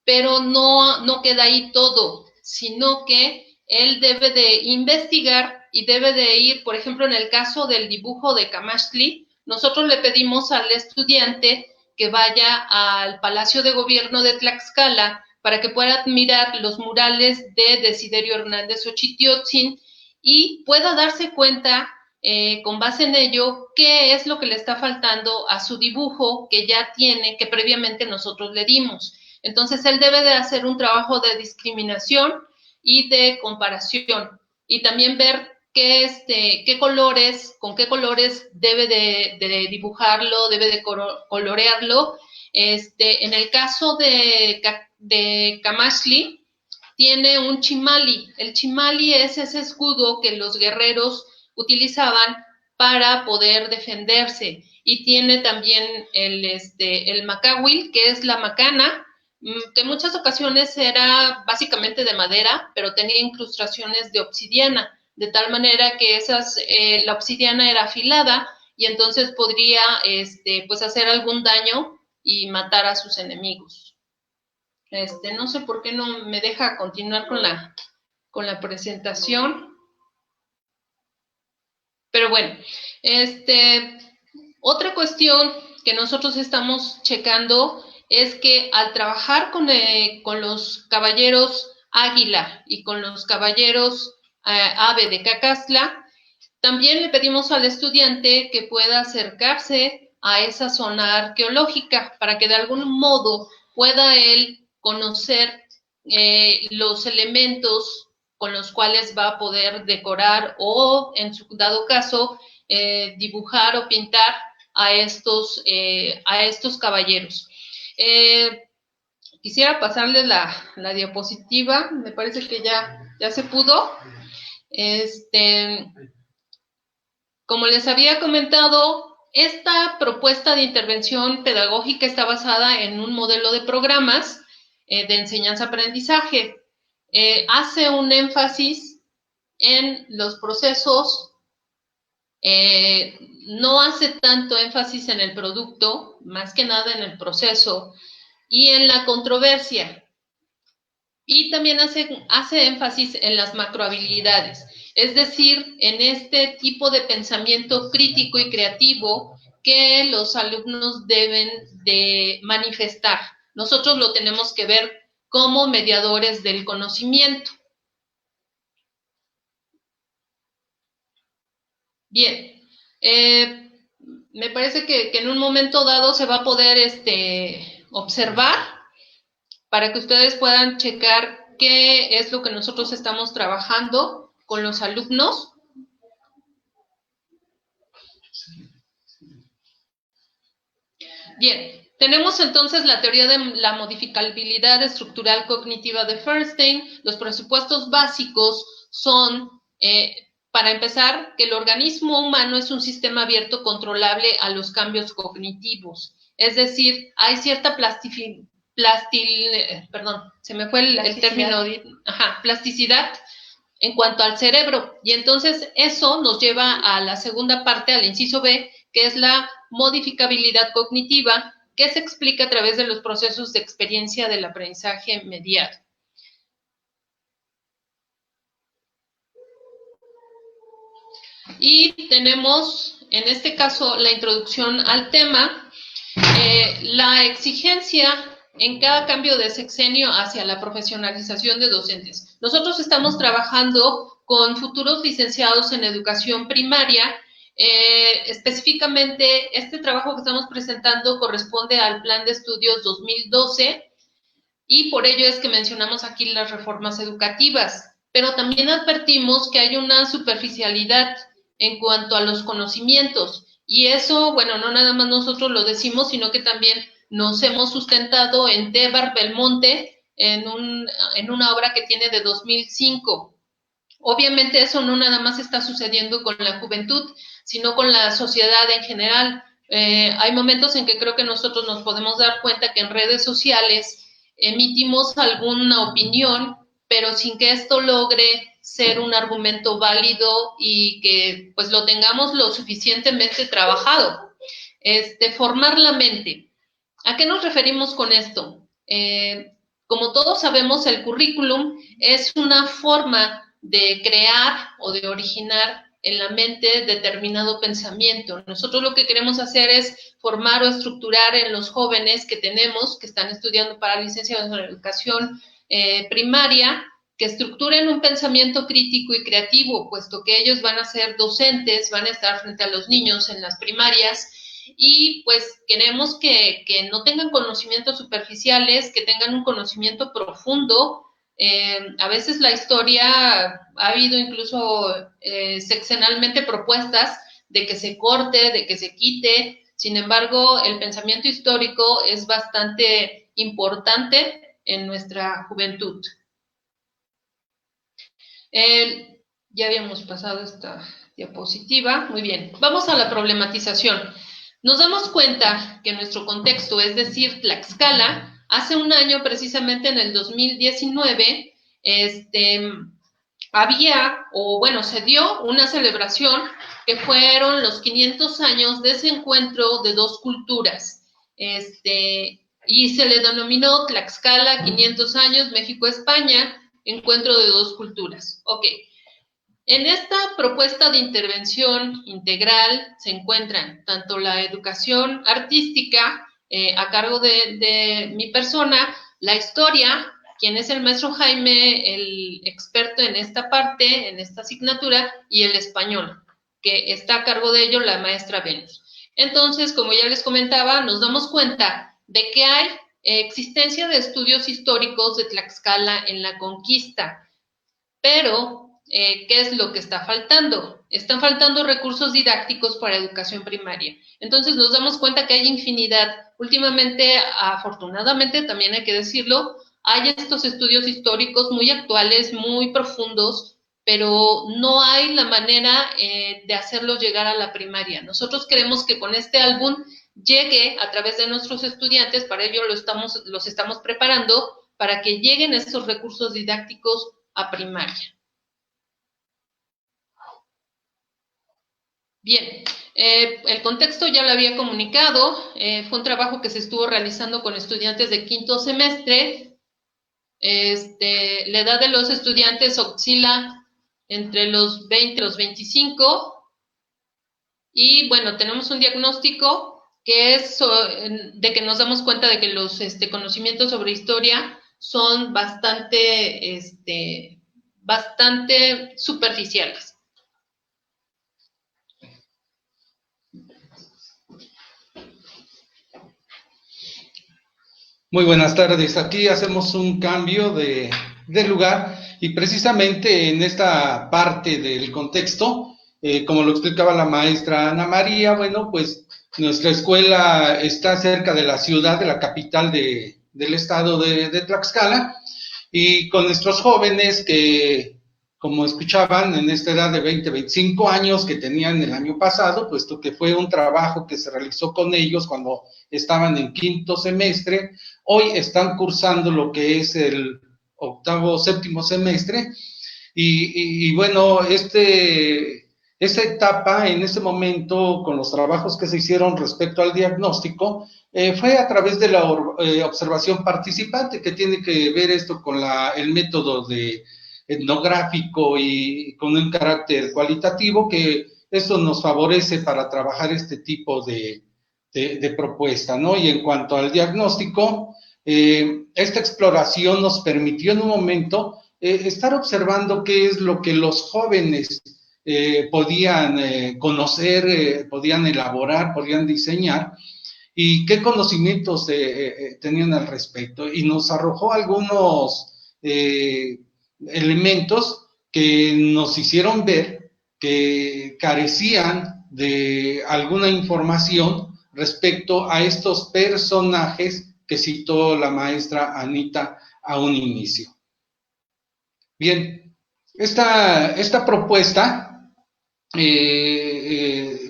pero no queda ahí todo, sino que él debe de investigar y debe de ir, por ejemplo, en el caso del dibujo de Camaxtli, nosotros le pedimos al estudiante que vaya al Palacio de Gobierno de Tlaxcala para que pueda admirar los murales de Desiderio Hernández Ochitiotzin y pueda darse cuenta, con base en ello, qué es lo que le está faltando a su dibujo que ya tiene, que previamente nosotros le dimos. Entonces, él debe de hacer un trabajo de discriminación y de comparación, y también ver con qué colores debe de dibujarlo, debe de colorearlo. En el caso de Camaxtli, tiene un chimali. El chimali es ese escudo que los guerreros utilizaban para poder defenderse. Y tiene también el macahuil, que es la macana, que en muchas ocasiones era básicamente de madera, pero tenía incrustaciones de obsidiana, de tal manera que la obsidiana era afilada y entonces podría pues hacer algún daño y matar a sus enemigos. No sé por qué no me deja continuar con la presentación. Pero bueno, otra cuestión que nosotros estamos checando es que al trabajar con los caballeros águila y con los caballeros ave de Cacaxtla, también le pedimos al estudiante que pueda acercarse a esa zona arqueológica para que de algún modo pueda él conocer los elementos con los cuales va a poder decorar o, en su dado caso, dibujar o pintar a estos caballeros. Quisiera pasarles la diapositiva, me parece que ya se pudo. Como les había comentado, esta propuesta de intervención pedagógica está basada en un modelo de programas de enseñanza-aprendizaje. Hace un énfasis en los procesos, no hace tanto énfasis en el producto, más que nada en el proceso y en la controversia. Y también hace énfasis en las macrohabilidades, es decir, en este tipo de pensamiento crítico y creativo que los alumnos deben de manifestar. Nosotros lo tenemos que ver como mediadores del conocimiento. Bien, me parece que en un momento dado se va a poder observar para que ustedes puedan checar qué es lo que nosotros estamos trabajando con los alumnos. Bien, tenemos entonces la teoría de la modificabilidad estructural cognitiva de Feinstein. Los presupuestos básicos son, para empezar, que el organismo humano es un sistema abierto controlable a los cambios cognitivos. Es decir, hay cierta plasticidad en cuanto al cerebro. Y entonces eso nos lleva a la segunda parte, al inciso B, que es la modificabilidad cognitiva, que se explica a través de los procesos de experiencia del aprendizaje mediado. Y tenemos, en este caso, la introducción al tema, la exigencia en cada cambio de sexenio hacia la profesionalización de docentes. Nosotros estamos trabajando con futuros licenciados en educación primaria. Específicamente, este trabajo que estamos presentando corresponde al Plan de Estudios 2012 y por ello es que mencionamos aquí las reformas educativas, pero también advertimos que hay una superficialidad en cuanto a los conocimientos y eso, bueno, no nada más nosotros lo decimos, sino que también nos hemos sustentado en Tebar Belmonte en una obra que tiene de 2005. Obviamente eso no nada más está sucediendo con la juventud, sino con la sociedad en general. Hay momentos en que creo que nosotros nos podemos dar cuenta que en redes sociales emitimos alguna opinión, pero sin que esto logre ser un argumento válido y que pues lo tengamos lo suficientemente trabajado. Formar la mente. ¿A qué nos referimos con esto? Como todos sabemos, el currículum es una forma de crear o de originar en la mente determinado pensamiento. Nosotros lo que queremos hacer es formar o estructurar en los jóvenes que tenemos, que están estudiando para licenciados en educación primaria, que estructuren un pensamiento crítico y creativo, puesto que ellos van a ser docentes, van a estar frente a los niños en las primarias, y pues queremos que no tengan conocimientos superficiales, que tengan un conocimiento profundo. A veces la historia, ha habido incluso sexenalmente propuestas de que se corte, de que se quite. Sin embargo, el pensamiento histórico es bastante importante en nuestra juventud. Ya habíamos pasado esta diapositiva. Muy bien, vamos a la problematización. Nos damos cuenta que nuestro contexto, es decir, Tlaxcala, hace un año, precisamente en el 2019, se dio una celebración que fueron los 500 años de ese encuentro de dos culturas, y se le denominó Tlaxcala 500 años, México-España, encuentro de dos culturas. Ok. En esta propuesta de intervención integral se encuentran tanto la educación artística a cargo de mi persona, la historia, quien es el maestro Jaime, el experto en esta parte, en esta asignatura, y el español, que está a cargo de ello la maestra Venus. Entonces, como ya les comentaba, nos damos cuenta de que hay existencia de estudios históricos de Tlaxcala en la conquista, pero ¿qué es lo que está faltando? Están faltando recursos didácticos para educación primaria. Entonces nos damos cuenta que hay infinidad. Últimamente, afortunadamente, también hay que decirlo, hay estos estudios históricos muy actuales, muy profundos, pero no hay la manera de hacerlos llegar a la primaria. Nosotros queremos que con este álbum llegue a través de nuestros estudiantes, para ello los estamos preparando, para que lleguen estos recursos didácticos a primaria. Bien, el contexto ya lo había comunicado, fue un trabajo que se estuvo realizando con estudiantes de quinto semestre. La edad de los estudiantes oscila entre los 20 y los 25, y bueno, tenemos un diagnóstico que es de que nos damos cuenta de que los conocimientos sobre historia son bastante superficiales. Muy buenas tardes. Aquí hacemos un cambio de lugar y precisamente en esta parte del contexto, como lo explicaba la maestra Ana María, bueno, pues nuestra escuela está cerca de la ciudad, de la capital del estado de Tlaxcala, y con nuestros jóvenes que, como escuchaban, en esta edad de 20, 25 años que tenían el año pasado, puesto que fue un trabajo que se realizó con ellos cuando estaban en quinto semestre, hoy están cursando lo que es el octavo, séptimo semestre, y bueno, esa etapa en ese momento, con los trabajos que se hicieron respecto al diagnóstico, fue a través de la observación participante, que tiene que ver esto con el método etnográfico y con un carácter cualitativo, que esto nos favorece para trabajar este tipo de propuesta, ¿no? Y en cuanto al diagnóstico, esta exploración nos permitió en un momento estar observando qué es lo que los jóvenes podían conocer, podían elaborar, podían diseñar, y qué conocimientos tenían al respecto. Y nos arrojó algunos elementos que nos hicieron ver que carecían de alguna información respecto a estos personajes que citó la maestra Anita a un inicio. Bien, esta propuesta se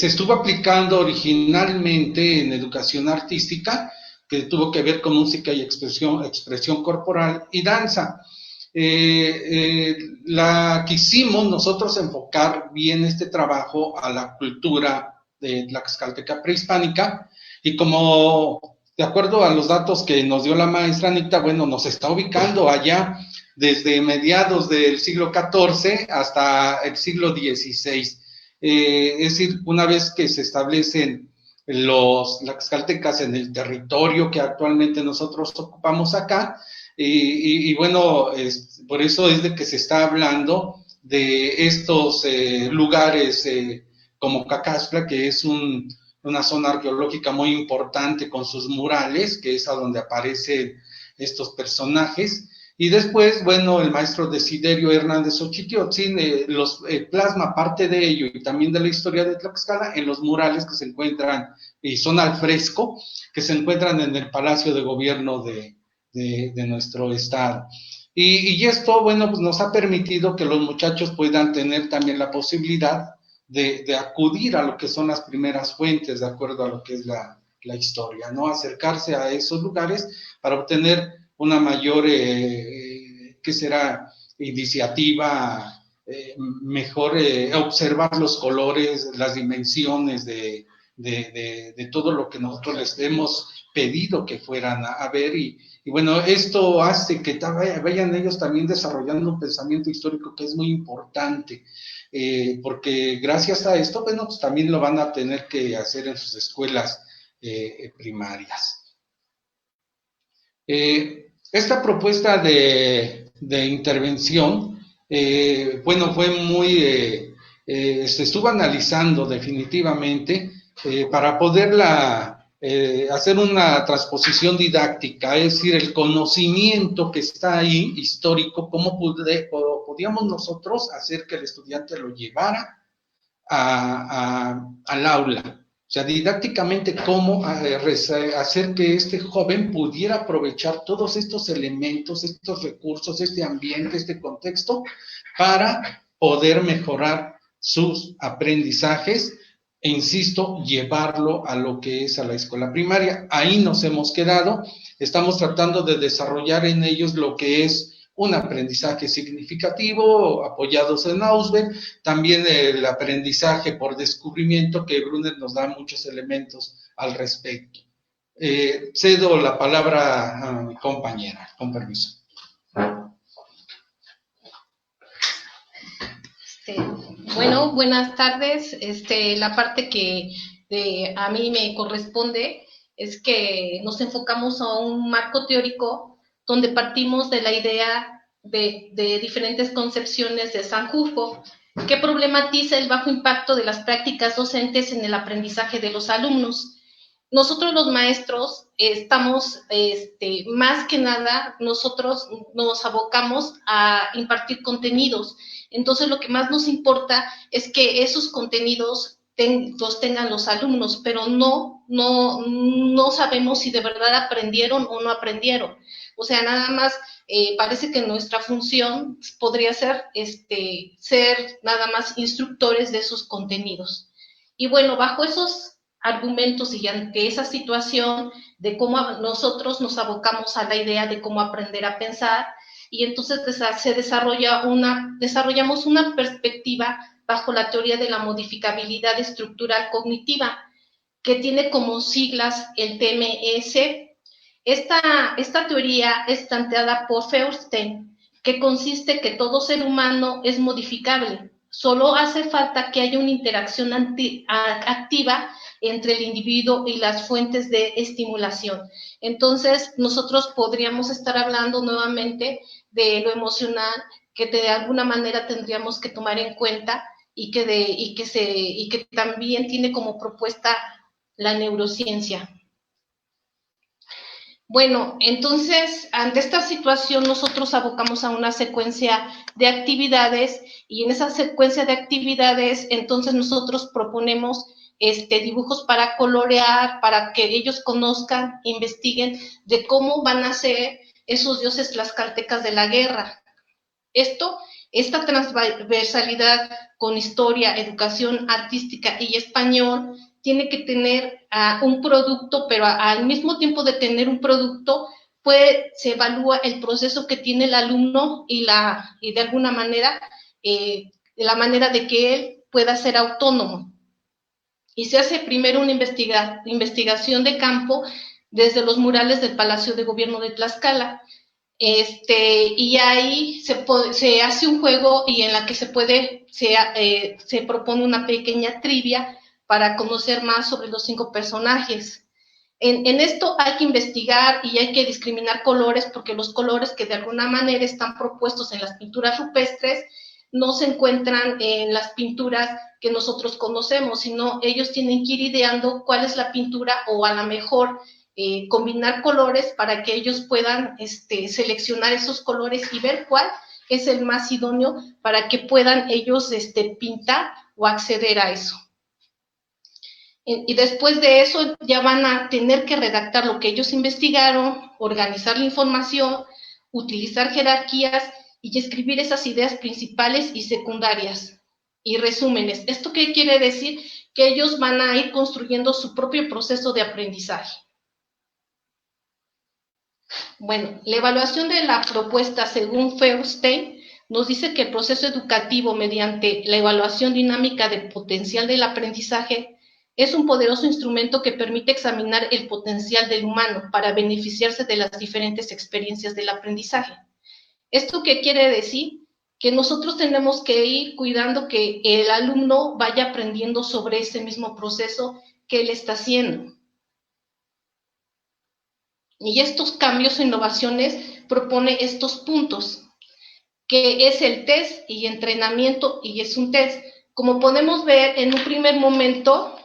estuvo aplicando originalmente en educación artística, que tuvo que ver con música y expresión corporal y danza. La quisimos nosotros enfocar bien este trabajo a la cultura de Tlaxcalteca prehispánica, y como de acuerdo a los datos que nos dio la maestra Anita, bueno, nos está ubicando allá desde mediados del siglo XIV hasta el siglo XVI. Es decir, una vez que se establecen los tlaxcaltecas en el territorio que actualmente nosotros ocupamos acá, y bueno, por eso es de que se está hablando de estos lugares como Cacasfla, que es una zona arqueológica muy importante con sus murales, que es a donde aparecen estos personajes. Y después, bueno, el maestro Desiderio Hernández Ochitiotzin los plasma parte de ello y también de la historia de Tlaxcala en los murales que se encuentran, y son al fresco, que se encuentran en el Palacio de Gobierno de nuestro estado. Y esto, bueno, pues nos ha permitido que los muchachos puedan tener también la posibilidad de acudir a lo que son las primeras fuentes, de acuerdo a lo que es la historia, ¿no? Acercarse a esos lugares para obtener una mayor, ¿qué será?, iniciativa, mejor observar los colores, las dimensiones de todo lo que nosotros les hemos pedido que fueran a ver, y bueno, esto hace que vayan ellos también desarrollando un pensamiento histórico que es muy importante, porque gracias a esto, bueno, pues también lo van a tener que hacer en sus escuelas primarias. Esta propuesta de intervención, bueno, fue muy, se estuvo analizando definitivamente para poderla hacer una transposición didáctica, es decir, el conocimiento que está ahí, histórico, cómo podíamos nosotros hacer que el estudiante lo llevara al aula. O sea, didácticamente, cómo hacer que este joven pudiera aprovechar todos estos elementos, estos recursos, este ambiente, este contexto, para poder mejorar sus aprendizajes e, insisto, llevarlo a lo que es a la escuela primaria. Ahí nos hemos quedado, estamos tratando de desarrollar en ellos lo que es un aprendizaje significativo, apoyados en Ausberg, también el aprendizaje por descubrimiento, que Brunner nos da muchos elementos al respecto. Cedo la palabra a mi compañera, con permiso. Bueno, buenas tardes. La parte que a mí me corresponde es que nos enfocamos a un marco teórico donde partimos de la idea de diferentes concepciones de Sanjurjo, que problematiza el bajo impacto de las prácticas docentes en el aprendizaje de los alumnos. Nosotros los maestros estamos, más que nada, nosotros nos abocamos a impartir contenidos. Entonces, lo que más nos importa es que esos contenidos los tengan los alumnos, pero no sabemos si de verdad aprendieron o no aprendieron. O sea, nada más parece que nuestra función podría ser ser nada más instructores de esos contenidos. Y bueno, bajo esos argumentos y ante esa situación de cómo nosotros nos abocamos a la idea de cómo aprender a pensar, y entonces desarrollamos una perspectiva bajo la teoría de la modificabilidad estructural cognitiva, que tiene como siglas el TMS. Esta teoría es planteada por Feuerstein, que consiste que todo ser humano es modificable. Solo hace falta que haya una interacción activa entre el individuo y las fuentes de estimulación. Entonces, nosotros podríamos estar hablando nuevamente de lo emocional, que de alguna manera tendríamos que tomar en cuenta y que también tiene como propuesta la neurociencia. Bueno, entonces, ante esta situación, nosotros abocamos a una secuencia de actividades, y en esa secuencia de actividades, entonces nosotros proponemos dibujos para colorear, para que ellos conozcan, investiguen de cómo van a ser esos dioses tlaxcaltecas de la guerra. Esta transversalidad con historia, educación artística y español tiene que tener un producto, pero al mismo tiempo de tener un producto, se evalúa el proceso que tiene el alumno y de alguna manera, la manera de que él pueda ser autónomo. Y se hace primero una investigación de campo desde los murales del Palacio de Gobierno de Tlaxcala. Y ahí se hace un juego y en la que se propone una pequeña trivia para conocer más sobre los 5 personajes. En esto hay que investigar y hay que discriminar colores, porque los colores que de alguna manera están propuestos en las pinturas rupestres no se encuentran en las pinturas que nosotros conocemos, sino ellos tienen que ir ideando cuál es la pintura, o a lo mejor combinar colores para que ellos puedan seleccionar esos colores y ver cuál es el más idóneo para que puedan ellos pintar o acceder a eso. Y después de eso ya van a tener que redactar lo que ellos investigaron, organizar la información, utilizar jerarquías y escribir esas ideas principales y secundarias y resúmenes. ¿Esto qué quiere decir? Que ellos van a ir construyendo su propio proceso de aprendizaje. Bueno, la evaluación de la propuesta según Feuerstein nos dice que el proceso educativo mediante la evaluación dinámica del potencial del aprendizaje es un poderoso instrumento que permite examinar el potencial del humano para beneficiarse de las diferentes experiencias del aprendizaje. ¿Esto qué quiere decir? Que nosotros tenemos que ir cuidando que el alumno vaya aprendiendo sobre ese mismo proceso que él está haciendo. Y estos cambios o innovaciones propone estos puntos, que es el test y entrenamiento, y es un test. Como podemos ver en un primer momento,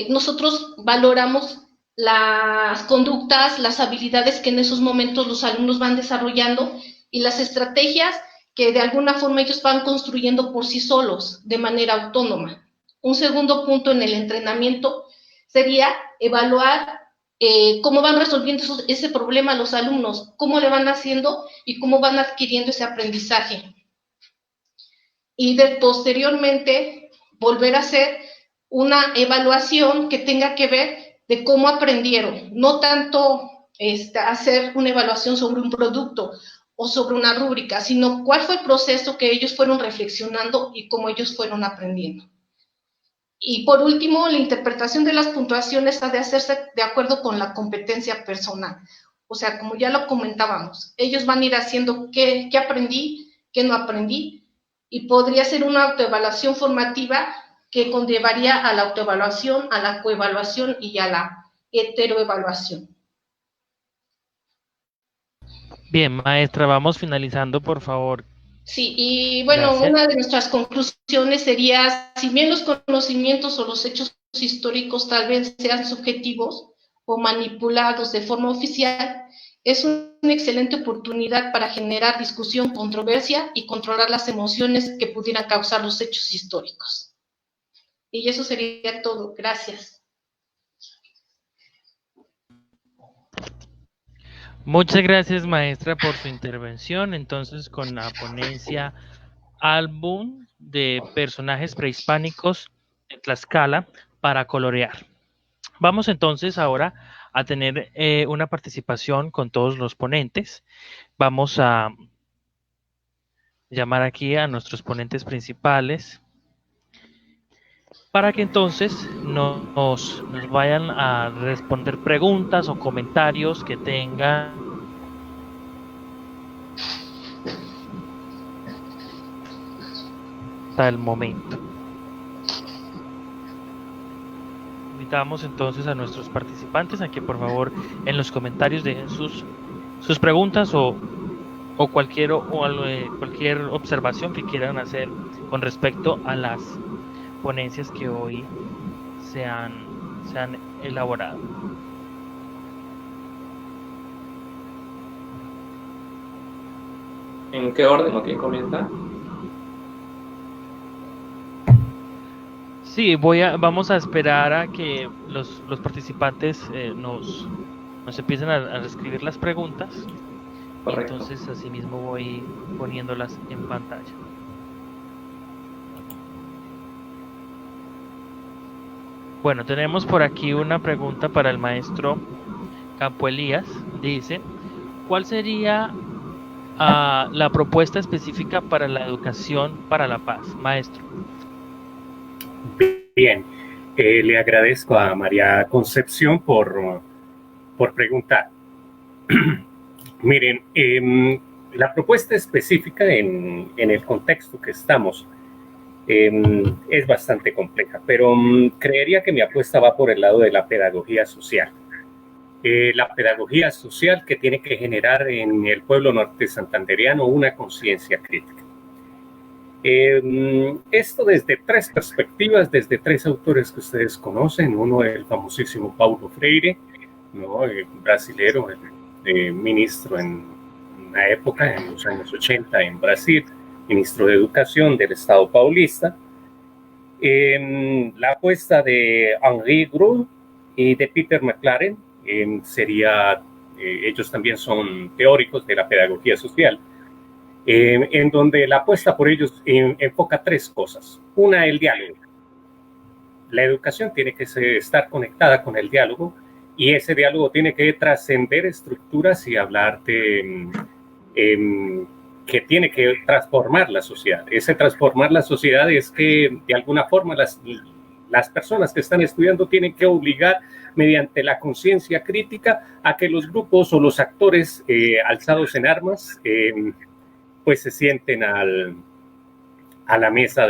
nosotros valoramos las conductas, las habilidades que en esos momentos los alumnos van desarrollando y las estrategias que de alguna forma ellos van construyendo por sí solos, de manera autónoma. Un segundo punto en el entrenamiento sería evaluar cómo van resolviendo ese problema los alumnos, cómo le van haciendo y cómo van adquiriendo ese aprendizaje. Y posteriormente volver a hacer una evaluación que tenga que ver de cómo aprendieron, no tanto hacer una evaluación sobre un producto o sobre una rúbrica, sino cuál fue el proceso que ellos fueron reflexionando y cómo ellos fueron aprendiendo. Y por último, la interpretación de las puntuaciones ha de hacerse de acuerdo con la competencia personal. O sea, como ya lo comentábamos, ellos van a ir haciendo qué aprendí, qué no aprendí, y podría ser una autoevaluación formativa que conllevaría a la autoevaluación, a la coevaluación y a la heteroevaluación. Bien, maestra, vamos finalizando, por favor. Sí, y bueno, Gracias. una de nuestras conclusiones sería, si bien los conocimientos o los hechos históricos tal vez sean subjetivos o manipulados de forma oficial, es una excelente oportunidad para generar discusión, controversia y controlar las emociones que pudieran causar los hechos históricos. Y eso sería todo. Gracias. Muchas gracias, maestra, por su intervención. Entonces, con la ponencia Álbum de personajes prehispánicos de Tlaxcala para colorear. Vamos entonces ahora a tener una participación con todos los ponentes. Vamos a llamar aquí a nuestros ponentes principales para que entonces nos vayan a responder preguntas o comentarios que tengan hasta el momento. Invitamos entonces a nuestros participantes a que por favor en los comentarios dejen sus preguntas o cualquier observación que quieran hacer con respecto a las ponencias que hoy se han elaborado. ¿En qué orden o quién comienza? Sí, vamos a esperar a que los participantes nos empiecen a escribir las preguntas. Correcto. Entonces así mismo voy poniéndolas en pantalla. Bueno, tenemos por aquí una pregunta para el maestro Campo Elías. Dice, ¿cuál sería la propuesta específica para la educación para la paz, maestro? Bien, le agradezco a María Concepción por preguntar. Miren, la propuesta específica en el contexto que estamos es bastante compleja, pero creería que mi apuesta va por el lado de la pedagogía social. La pedagogía social que tiene que generar en el pueblo norte santandereano una conciencia crítica. Esto desde tres perspectivas, desde tres autores que ustedes conocen. Uno, el famosísimo Paulo Freire, ¿no? Brasilero, ministro en una época, en los años 80 en Brasil, ministro de Educación del Estado paulista. La apuesta de Henri Groul y de Peter McLaren ellos también son teóricos de la pedagogía social, en donde la apuesta por ellos enfoca tres cosas. Una, el diálogo. La educación tiene que estar conectada con el diálogo, y ese diálogo tiene que trascender estructuras y hablar de que tiene que transformar la sociedad. Ese transformar la sociedad es que de alguna forma las personas que están estudiando tienen que obligar mediante la conciencia crítica a que los grupos o los actores alzados en armas pues se sienten a la mesa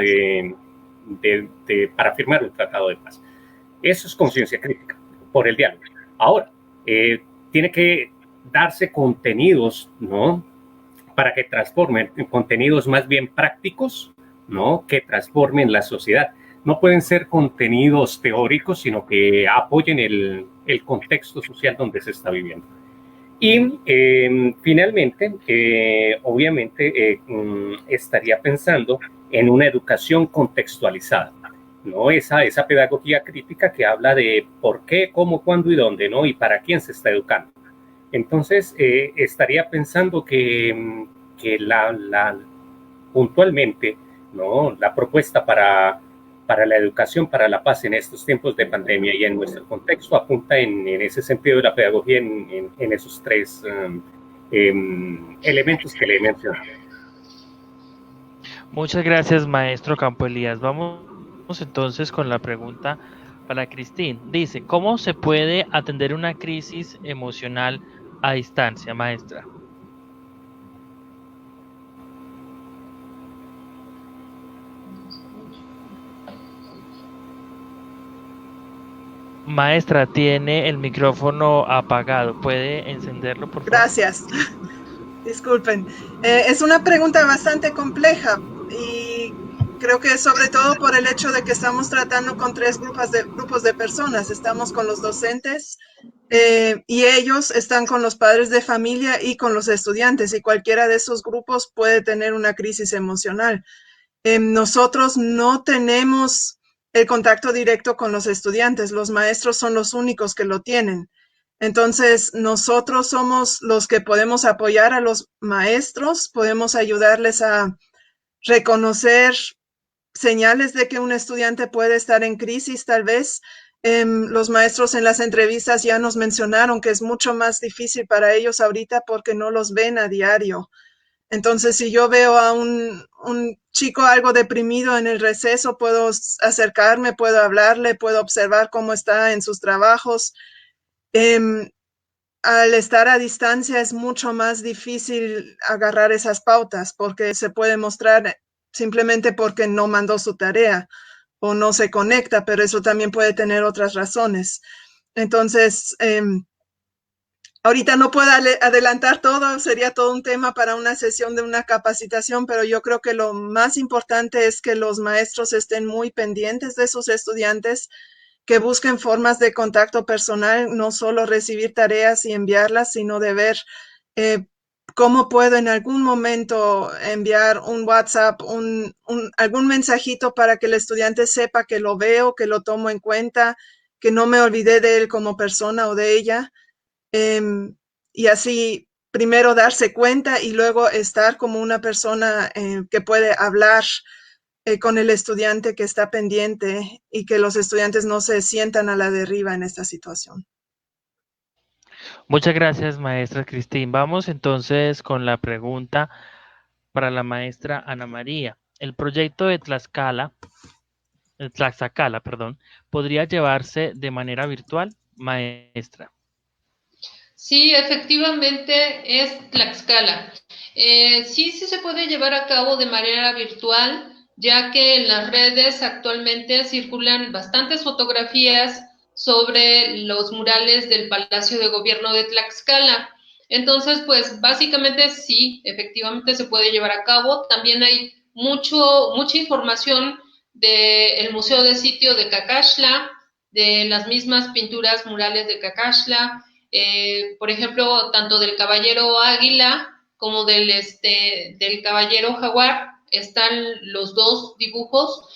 para firmar un tratado de paz. Eso es conciencia crítica por el diálogo. Ahora, tiene que darse contenidos, ¿no?, para que transformen, contenidos más bien prácticos, ¿no?, que transformen la sociedad. no pueden ser contenidos teóricos, sino que apoyen el contexto social donde se está viviendo. Y finalmente, obviamente, estaría pensando en una educación contextualizada, ¿no? Esa pedagogía crítica que habla de por qué, cómo, cuándo y dónde, ¿no? Y para quién se está educando. Entonces, estaría pensando que puntualmente, ¿no? La propuesta para la educación, para la paz en estos tiempos de pandemia y en nuestro contexto apunta en ese sentido de la pedagogía en esos tres elementos que le he mencionado. Muchas gracias, maestro Campo Elías. Vamos entonces con la pregunta para Cristín. Dice, ¿cómo se puede atender una crisis emocional a distancia, maestra? Maestra, tiene el micrófono apagado. ¿Puede encenderlo, por favor? Gracias. Disculpen. Es una pregunta bastante compleja y creo que sobre todo por el hecho de que estamos tratando con tres grupos de personas. Estamos con los docentes y ellos están con los padres de familia y con los estudiantes, y cualquiera de esos grupos puede tener una crisis emocional. Nosotros no tenemos el contacto directo con los estudiantes, los maestros son los únicos que lo tienen. Entonces, nosotros somos los que podemos apoyar a los maestros, podemos ayudarles a reconocer señales de que un estudiante puede estar en crisis, tal vez. Los maestros en las entrevistas ya nos mencionaron que es mucho más difícil para ellos ahorita porque no los ven a diario. Entonces, si yo veo a un chico algo deprimido en el receso, puedo acercarme, puedo hablarle, puedo observar cómo está en sus trabajos. Al estar a distancia es mucho más difícil agarrar esas pautas porque se puede mostrar simplemente porque no mandó su tarea o no se conecta, pero eso también puede tener otras razones. Entonces, ahorita no puedo adelantar todo, sería todo un tema para una sesión de una capacitación, pero yo creo que lo más importante es que los maestros estén muy pendientes de sus estudiantes, que busquen formas de contacto personal, no solo recibir tareas y enviarlas, sino de ver cómo puedo en algún momento enviar un WhatsApp, algún mensajito para que el estudiante sepa que lo veo, que lo tomo en cuenta, que no me olvidé de él como persona o de ella. Y así primero darse cuenta y luego estar como una persona que puede hablar con el estudiante que está pendiente y que los estudiantes no se sientan a la deriva en esta situación. Muchas gracias, maestra Cristín. Vamos entonces con la pregunta para la maestra Ana María. El proyecto de Tlaxcala, ¿podría llevarse de manera virtual, maestra? Sí, efectivamente es Tlaxcala. Sí se puede llevar a cabo de manera virtual, ya que en las redes actualmente circulan bastantes fotografías sobre los murales del Palacio de Gobierno de Tlaxcala. Entonces, pues básicamente sí, efectivamente se puede llevar a cabo. También hay mucha información del Museo de Sitio de Cacaxtla, de las mismas pinturas murales de Cacaxtla. Por ejemplo, tanto del caballero águila como del caballero jaguar, están los dos dibujos.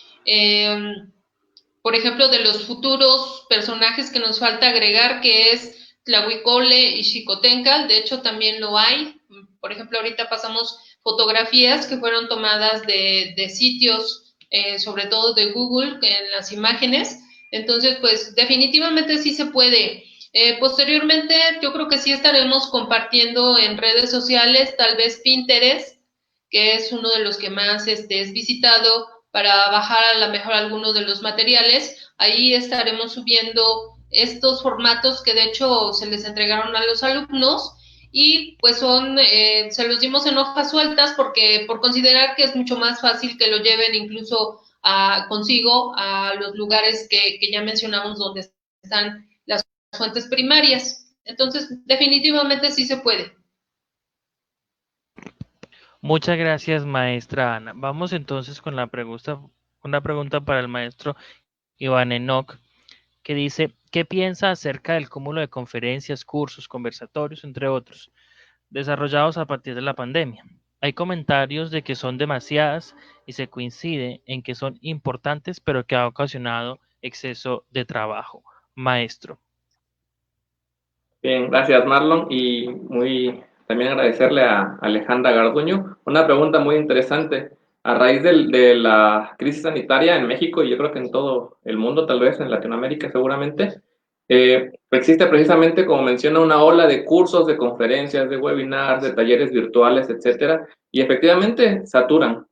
Por ejemplo, de los futuros personajes que nos falta agregar, que es Tlahuicole y Xicoténcatl, de hecho también lo hay. Por ejemplo, ahorita pasamos fotografías que fueron tomadas de sitios, sobre todo de Google, en las imágenes. Entonces, pues definitivamente sí se puede. Posteriormente, yo creo que sí estaremos compartiendo en redes sociales, tal vez Pinterest, que es uno de los que más es visitado para bajar a lo mejor algunos de los materiales. Ahí estaremos subiendo estos formatos que de hecho se les entregaron a los alumnos y pues se los dimos en hojas sueltas porque por considerar que es mucho más fácil que lo lleven incluso consigo a los lugares que ya mencionamos donde están las fuentes primarias. Entonces, definitivamente sí se puede. Muchas gracias, maestra Ana. Vamos entonces con la una pregunta para el maestro Iván Enoch, que dice, ¿qué piensa acerca del cúmulo de conferencias, cursos, conversatorios, entre otros, desarrollados a partir de la pandemia? Hay comentarios de que son demasiadas y se coincide en que son importantes, pero que ha ocasionado exceso de trabajo. Maestro. Bien, gracias Marlon, y también agradecerle a Alejandra Garduño. Una pregunta muy interesante. A raíz de la crisis sanitaria en México, y yo creo que en todo el mundo, tal vez en Latinoamérica seguramente, existe precisamente, como menciona, una ola de cursos, de conferencias, de webinars, de talleres virtuales, etcétera, y efectivamente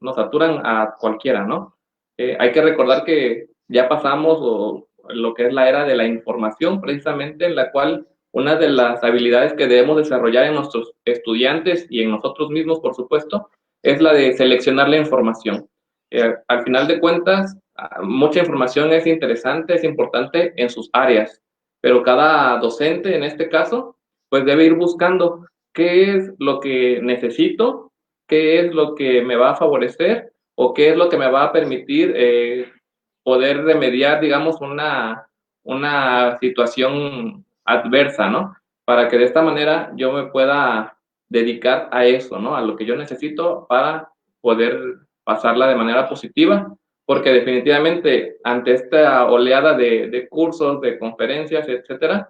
nos saturan a cualquiera, ¿no? Hay que recordar que ya pasamos lo que es la era de la información, precisamente, en la cual una de las habilidades que debemos desarrollar en nuestros estudiantes y en nosotros mismos, por supuesto, es la de seleccionar la información. Al final de cuentas, mucha información es interesante, es importante en sus áreas, pero cada docente, en este caso, pues debe ir buscando qué es lo que necesito, qué es lo que me va a favorecer o qué es lo que me va a permitir poder remediar, digamos, una situación adversa, ¿no? Para que de esta manera yo me pueda dedicar a eso, ¿no? A lo que yo necesito para poder pasarla de manera positiva, porque definitivamente ante esta oleada de cursos, de conferencias, etcétera,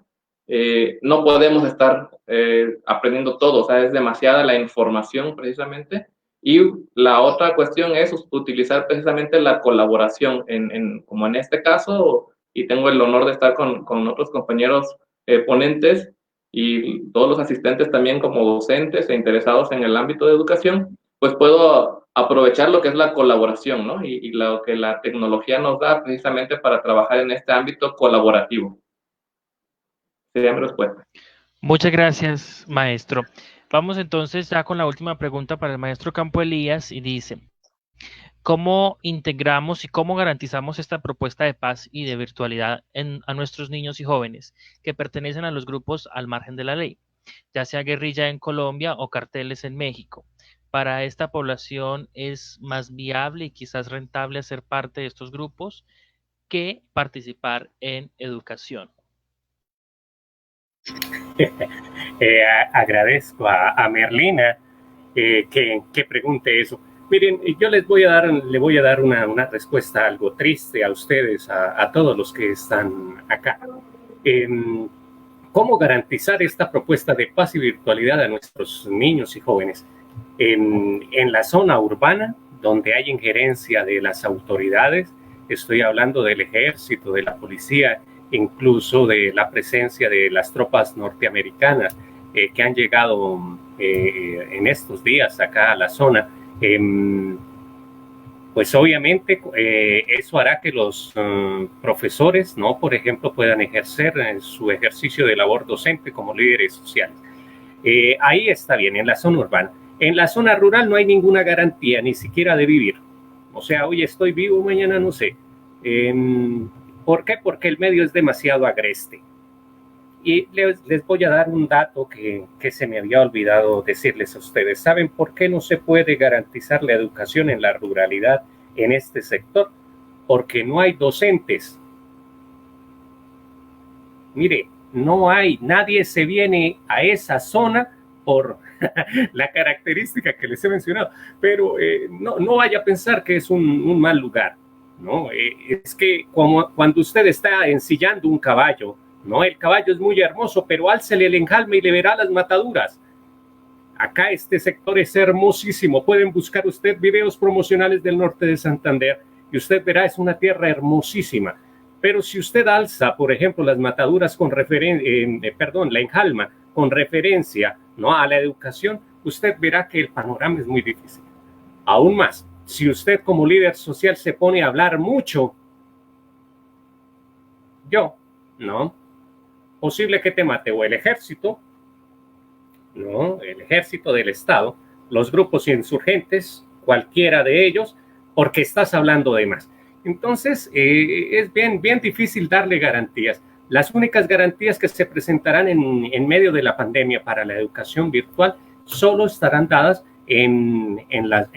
no podemos estar aprendiendo todo, o sea, es demasiada la información precisamente. Y la otra cuestión es utilizar precisamente la colaboración, como en este caso, y tengo el honor de estar con otros compañeros ponentes y todos los asistentes también como docentes e interesados en el ámbito de educación, pues puedo aprovechar lo que es la colaboración, ¿no? Y lo que la tecnología nos da precisamente para trabajar en este ámbito colaborativo. Sería mi respuesta. Muchas gracias, maestro. Vamos entonces ya con la última pregunta para el maestro Campo Elías y dice, ¿cómo integramos y cómo garantizamos esta propuesta de paz y de virtualidad a nuestros niños y jóvenes que pertenecen a los grupos al margen de la ley, ya sea guerrilla en Colombia o carteles en México? Para esta población es más viable y quizás rentable hacer parte de estos grupos que participar en educación. Agradezco a Merlina que pregunte eso. Miren, yo le voy a dar una respuesta algo triste a ustedes, a todos los que están acá. ¿Cómo garantizar esta propuesta de paz y virtualidad a nuestros niños y jóvenes? En la zona urbana, donde hay injerencia de las autoridades, estoy hablando del ejército, de la policía, incluso de la presencia de las tropas norteamericanas que han llegado en estos días acá a la zona, pues obviamente eso hará que los profesores, ¿no? Por ejemplo, puedan ejercer su ejercicio de labor docente como líderes sociales. Ahí está bien, en la zona urbana. En la zona rural no hay ninguna garantía, ni siquiera de vivir. O sea, hoy estoy vivo, mañana no sé. ¿Por qué? Porque el medio es demasiado agreste. Y les voy a dar un dato que se me había olvidado decirles a ustedes. ¿Saben por qué no se puede garantizar la educación en la ruralidad en este sector? Porque no hay docentes. Mire, nadie se viene a esa zona por la característica que les he mencionado, pero no vaya a pensar que es un mal lugar. No, es que cuando usted está ensillando un caballo, no, el caballo es muy hermoso, pero álcele el enjalme y le verá las mataduras. Acá este sector es hermosísimo. Pueden buscar usted videos promocionales del norte de Santander y usted verá, es una tierra hermosísima. Pero si usted alza, por ejemplo, las mataduras la enjalma con referencia, ¿no?, a la educación, usted verá que el panorama es muy difícil. Aún más, si usted como líder social se pone a hablar mucho, posible que te mate o el ejército, el ejército del Estado, los grupos insurgentes, cualquiera de ellos, porque estás hablando de más. Entonces, es bien difícil darle garantías. Las únicas garantías que se presentarán en medio de la pandemia para la educación virtual solo estarán dadas en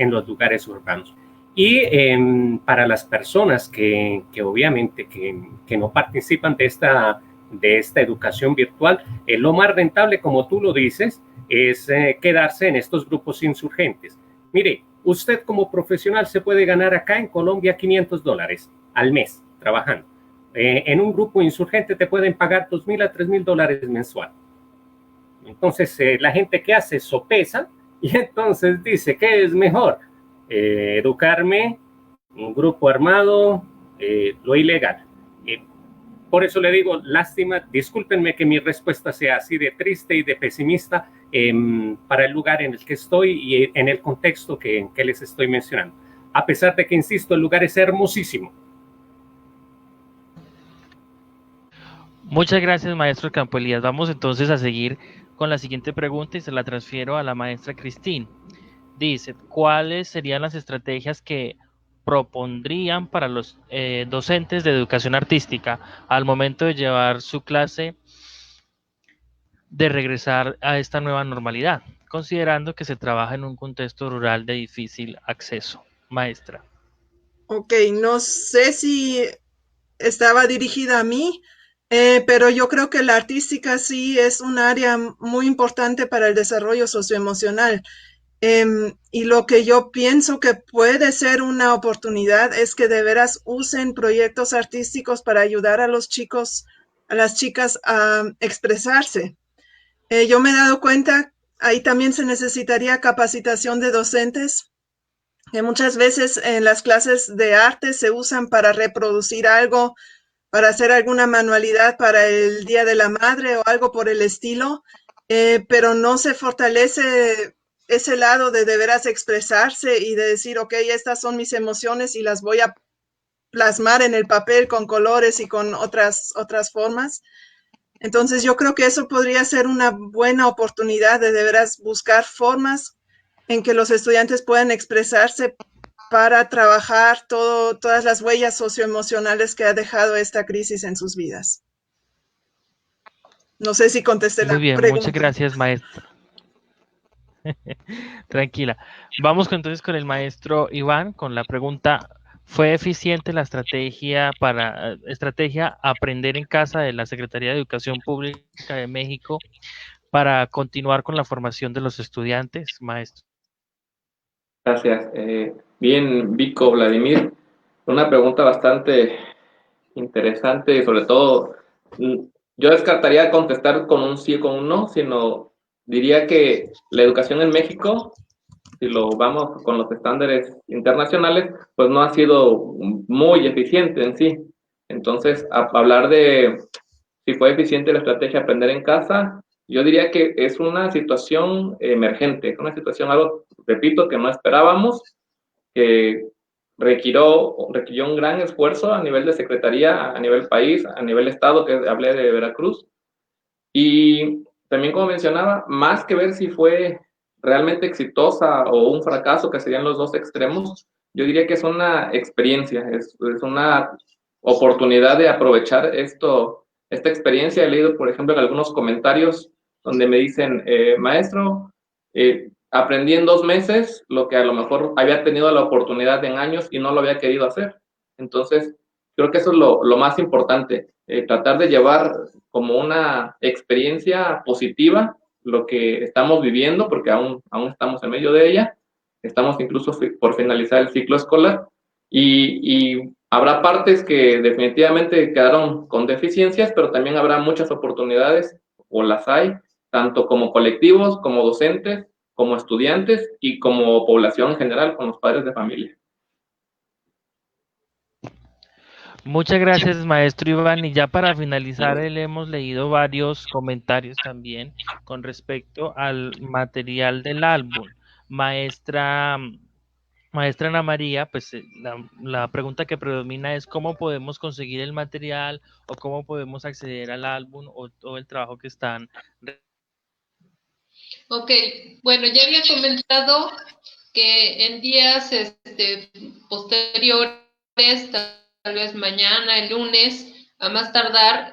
los lugares urbanos. Y para las personas que obviamente que no participan de esta educación virtual, lo más rentable, como tú lo dices, es quedarse en estos grupos insurgentes. Mire, usted como profesional se puede ganar acá en Colombia $500 al mes trabajando. En un grupo insurgente te pueden pagar $2,000 a $3,000 mensual. Entonces, la gente que hace sopesa y entonces dice, ¿qué es mejor? Educarme, un grupo armado, lo ilegal. Por eso le digo, lástima, discúlpenme que mi respuesta sea así de triste y de pesimista para el lugar en el que estoy y en el contexto que les estoy mencionando. A pesar de que, insisto, el lugar es hermosísimo. Muchas gracias, maestro Campo Elías. Vamos entonces a seguir con la siguiente pregunta y se la transfiero a la maestra Cristín. Dice, ¿cuáles serían las estrategias que propondrían para los docentes de educación artística al momento de llevar su clase de regresar a esta nueva normalidad, considerando que se trabaja en un contexto rural de difícil acceso? Maestra. Ok, no sé si estaba dirigida a mí, pero yo creo que la artística sí es un área muy importante para el desarrollo socioemocional. Y lo que yo pienso que puede ser una oportunidad es que de veras usen proyectos artísticos para ayudar a los chicos, a las chicas a expresarse. Yo me he dado cuenta, ahí también se necesitaría capacitación de docentes, que muchas veces en las clases de arte se usan para reproducir algo, para hacer alguna manualidad para el Día de la Madre o algo por el estilo, pero no se fortalece ese lado de veras expresarse y de decir, ok, estas son mis emociones y las voy a plasmar en el papel con colores y con otras formas. Entonces yo creo que eso podría ser una buena oportunidad de veras buscar formas en que los estudiantes puedan expresarse para trabajar todas las huellas socioemocionales que ha dejado esta crisis en sus vidas. No sé si contesté la pregunta. Muy bien, muchas gracias, maestra. Tranquila. Vamos entonces con el maestro Iván con la pregunta: ¿fue eficiente la estrategia Aprender en Casa de la Secretaría de Educación Pública de México para continuar con la formación de los estudiantes, maestro? Gracias. Bien, Vico, Vladimir, una pregunta bastante interesante y sobre todo yo descartaría contestar con un sí o con un no, sino diría que la educación en México, si lo vamos con los estándares internacionales, pues no ha sido muy eficiente en sí. Entonces, hablar de si fue eficiente la estrategia Aprender en Casa, yo diría que es una situación emergente, es una situación, algo, repito, que no esperábamos, que requirió un gran esfuerzo a nivel de secretaría, a nivel país, a nivel estado, que hablé de Veracruz. Y también, como mencionaba, más que ver si fue realmente exitosa o un fracaso, que serían los dos extremos, yo diría que es una experiencia, es una oportunidad de aprovechar esta experiencia. He leído, por ejemplo, en algunos comentarios donde me dicen, maestro, aprendí en 2 meses lo que a lo mejor había tenido la oportunidad en años y no lo había querido hacer. Entonces, creo que eso es lo más importante, tratar de llevar como una experiencia positiva lo que estamos viviendo, porque aún estamos en medio de ella, estamos incluso por finalizar el ciclo escolar, y habrá partes que definitivamente quedaron con deficiencias, pero también habrá muchas oportunidades, o las hay, tanto como colectivos, como docentes, como estudiantes y como población en general, con los padres de familia. Muchas gracias, maestro Iván. Y ya para finalizar, hemos leído varios comentarios también con respecto al material del álbum. Maestra Ana María, pues la pregunta que predomina es cómo podemos conseguir el material o cómo podemos acceder al álbum o todo el trabajo que están. Ok, bueno, ya había comentado que en días posteriores, tal vez mañana, el lunes, a más tardar,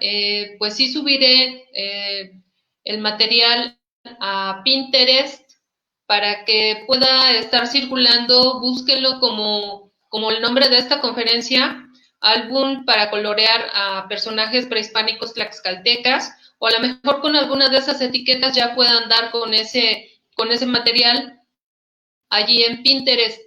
pues sí subiré el material a Pinterest para que pueda estar circulando. Búsquenlo como como el nombre de esta conferencia, álbum para colorear a personajes prehispánicos tlaxcaltecas, o a lo mejor con alguna de esas etiquetas ya puedan dar con ese material allí en Pinterest.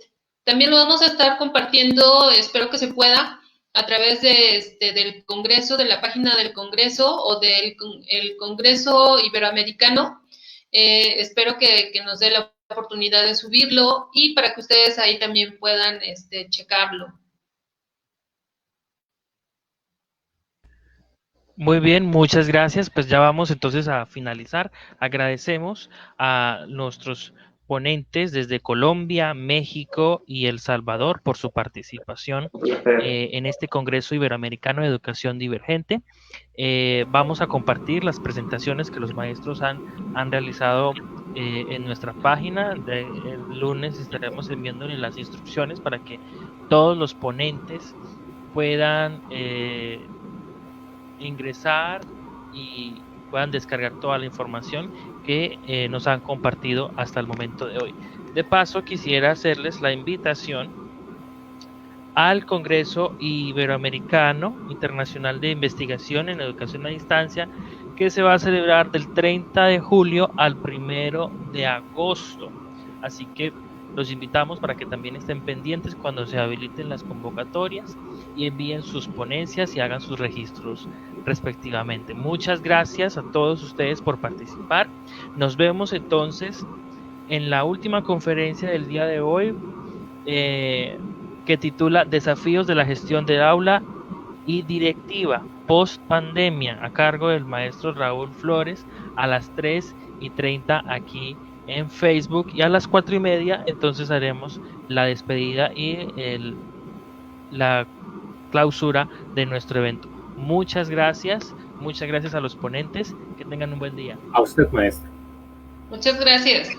También lo vamos a estar compartiendo, espero que se pueda, a través de del Congreso, de la página del Congreso o del el Congreso Iberoamericano. Espero que nos dé la oportunidad de subirlo y para que ustedes ahí también puedan checarlo. Muy bien, muchas gracias. Pues ya vamos entonces a finalizar. Agradecemos a nuestros ponentes desde Colombia, México y El Salvador por su participación en este Congreso Iberoamericano de Educación Divergente. Vamos a compartir las presentaciones que los maestros han realizado en nuestra página. El lunes estaremos enviándoles las instrucciones para que todos los ponentes puedan ingresar y puedan descargar toda la información que nos han compartido hasta el momento de hoy. De paso, quisiera hacerles la invitación al Congreso Iberoamericano Internacional de Investigación en Educación a Distancia, que se va a celebrar del 30 de julio al 1 de agosto. Así que los invitamos para que también estén pendientes cuando se habiliten las convocatorias y envíen sus ponencias y hagan sus registros respectivamente. Muchas gracias a todos ustedes por participar. Nos vemos entonces en la última conferencia del día de hoy, que titula Desafíos de la gestión del aula y directiva post pandemia, a cargo del maestro Raúl Flores, a las 3:30 aquí en Facebook, y a las 4:30 entonces haremos la despedida y la clausura de nuestro evento. Muchas gracias a los ponentes, que tengan un buen día. A usted, maestro. Muchas gracias.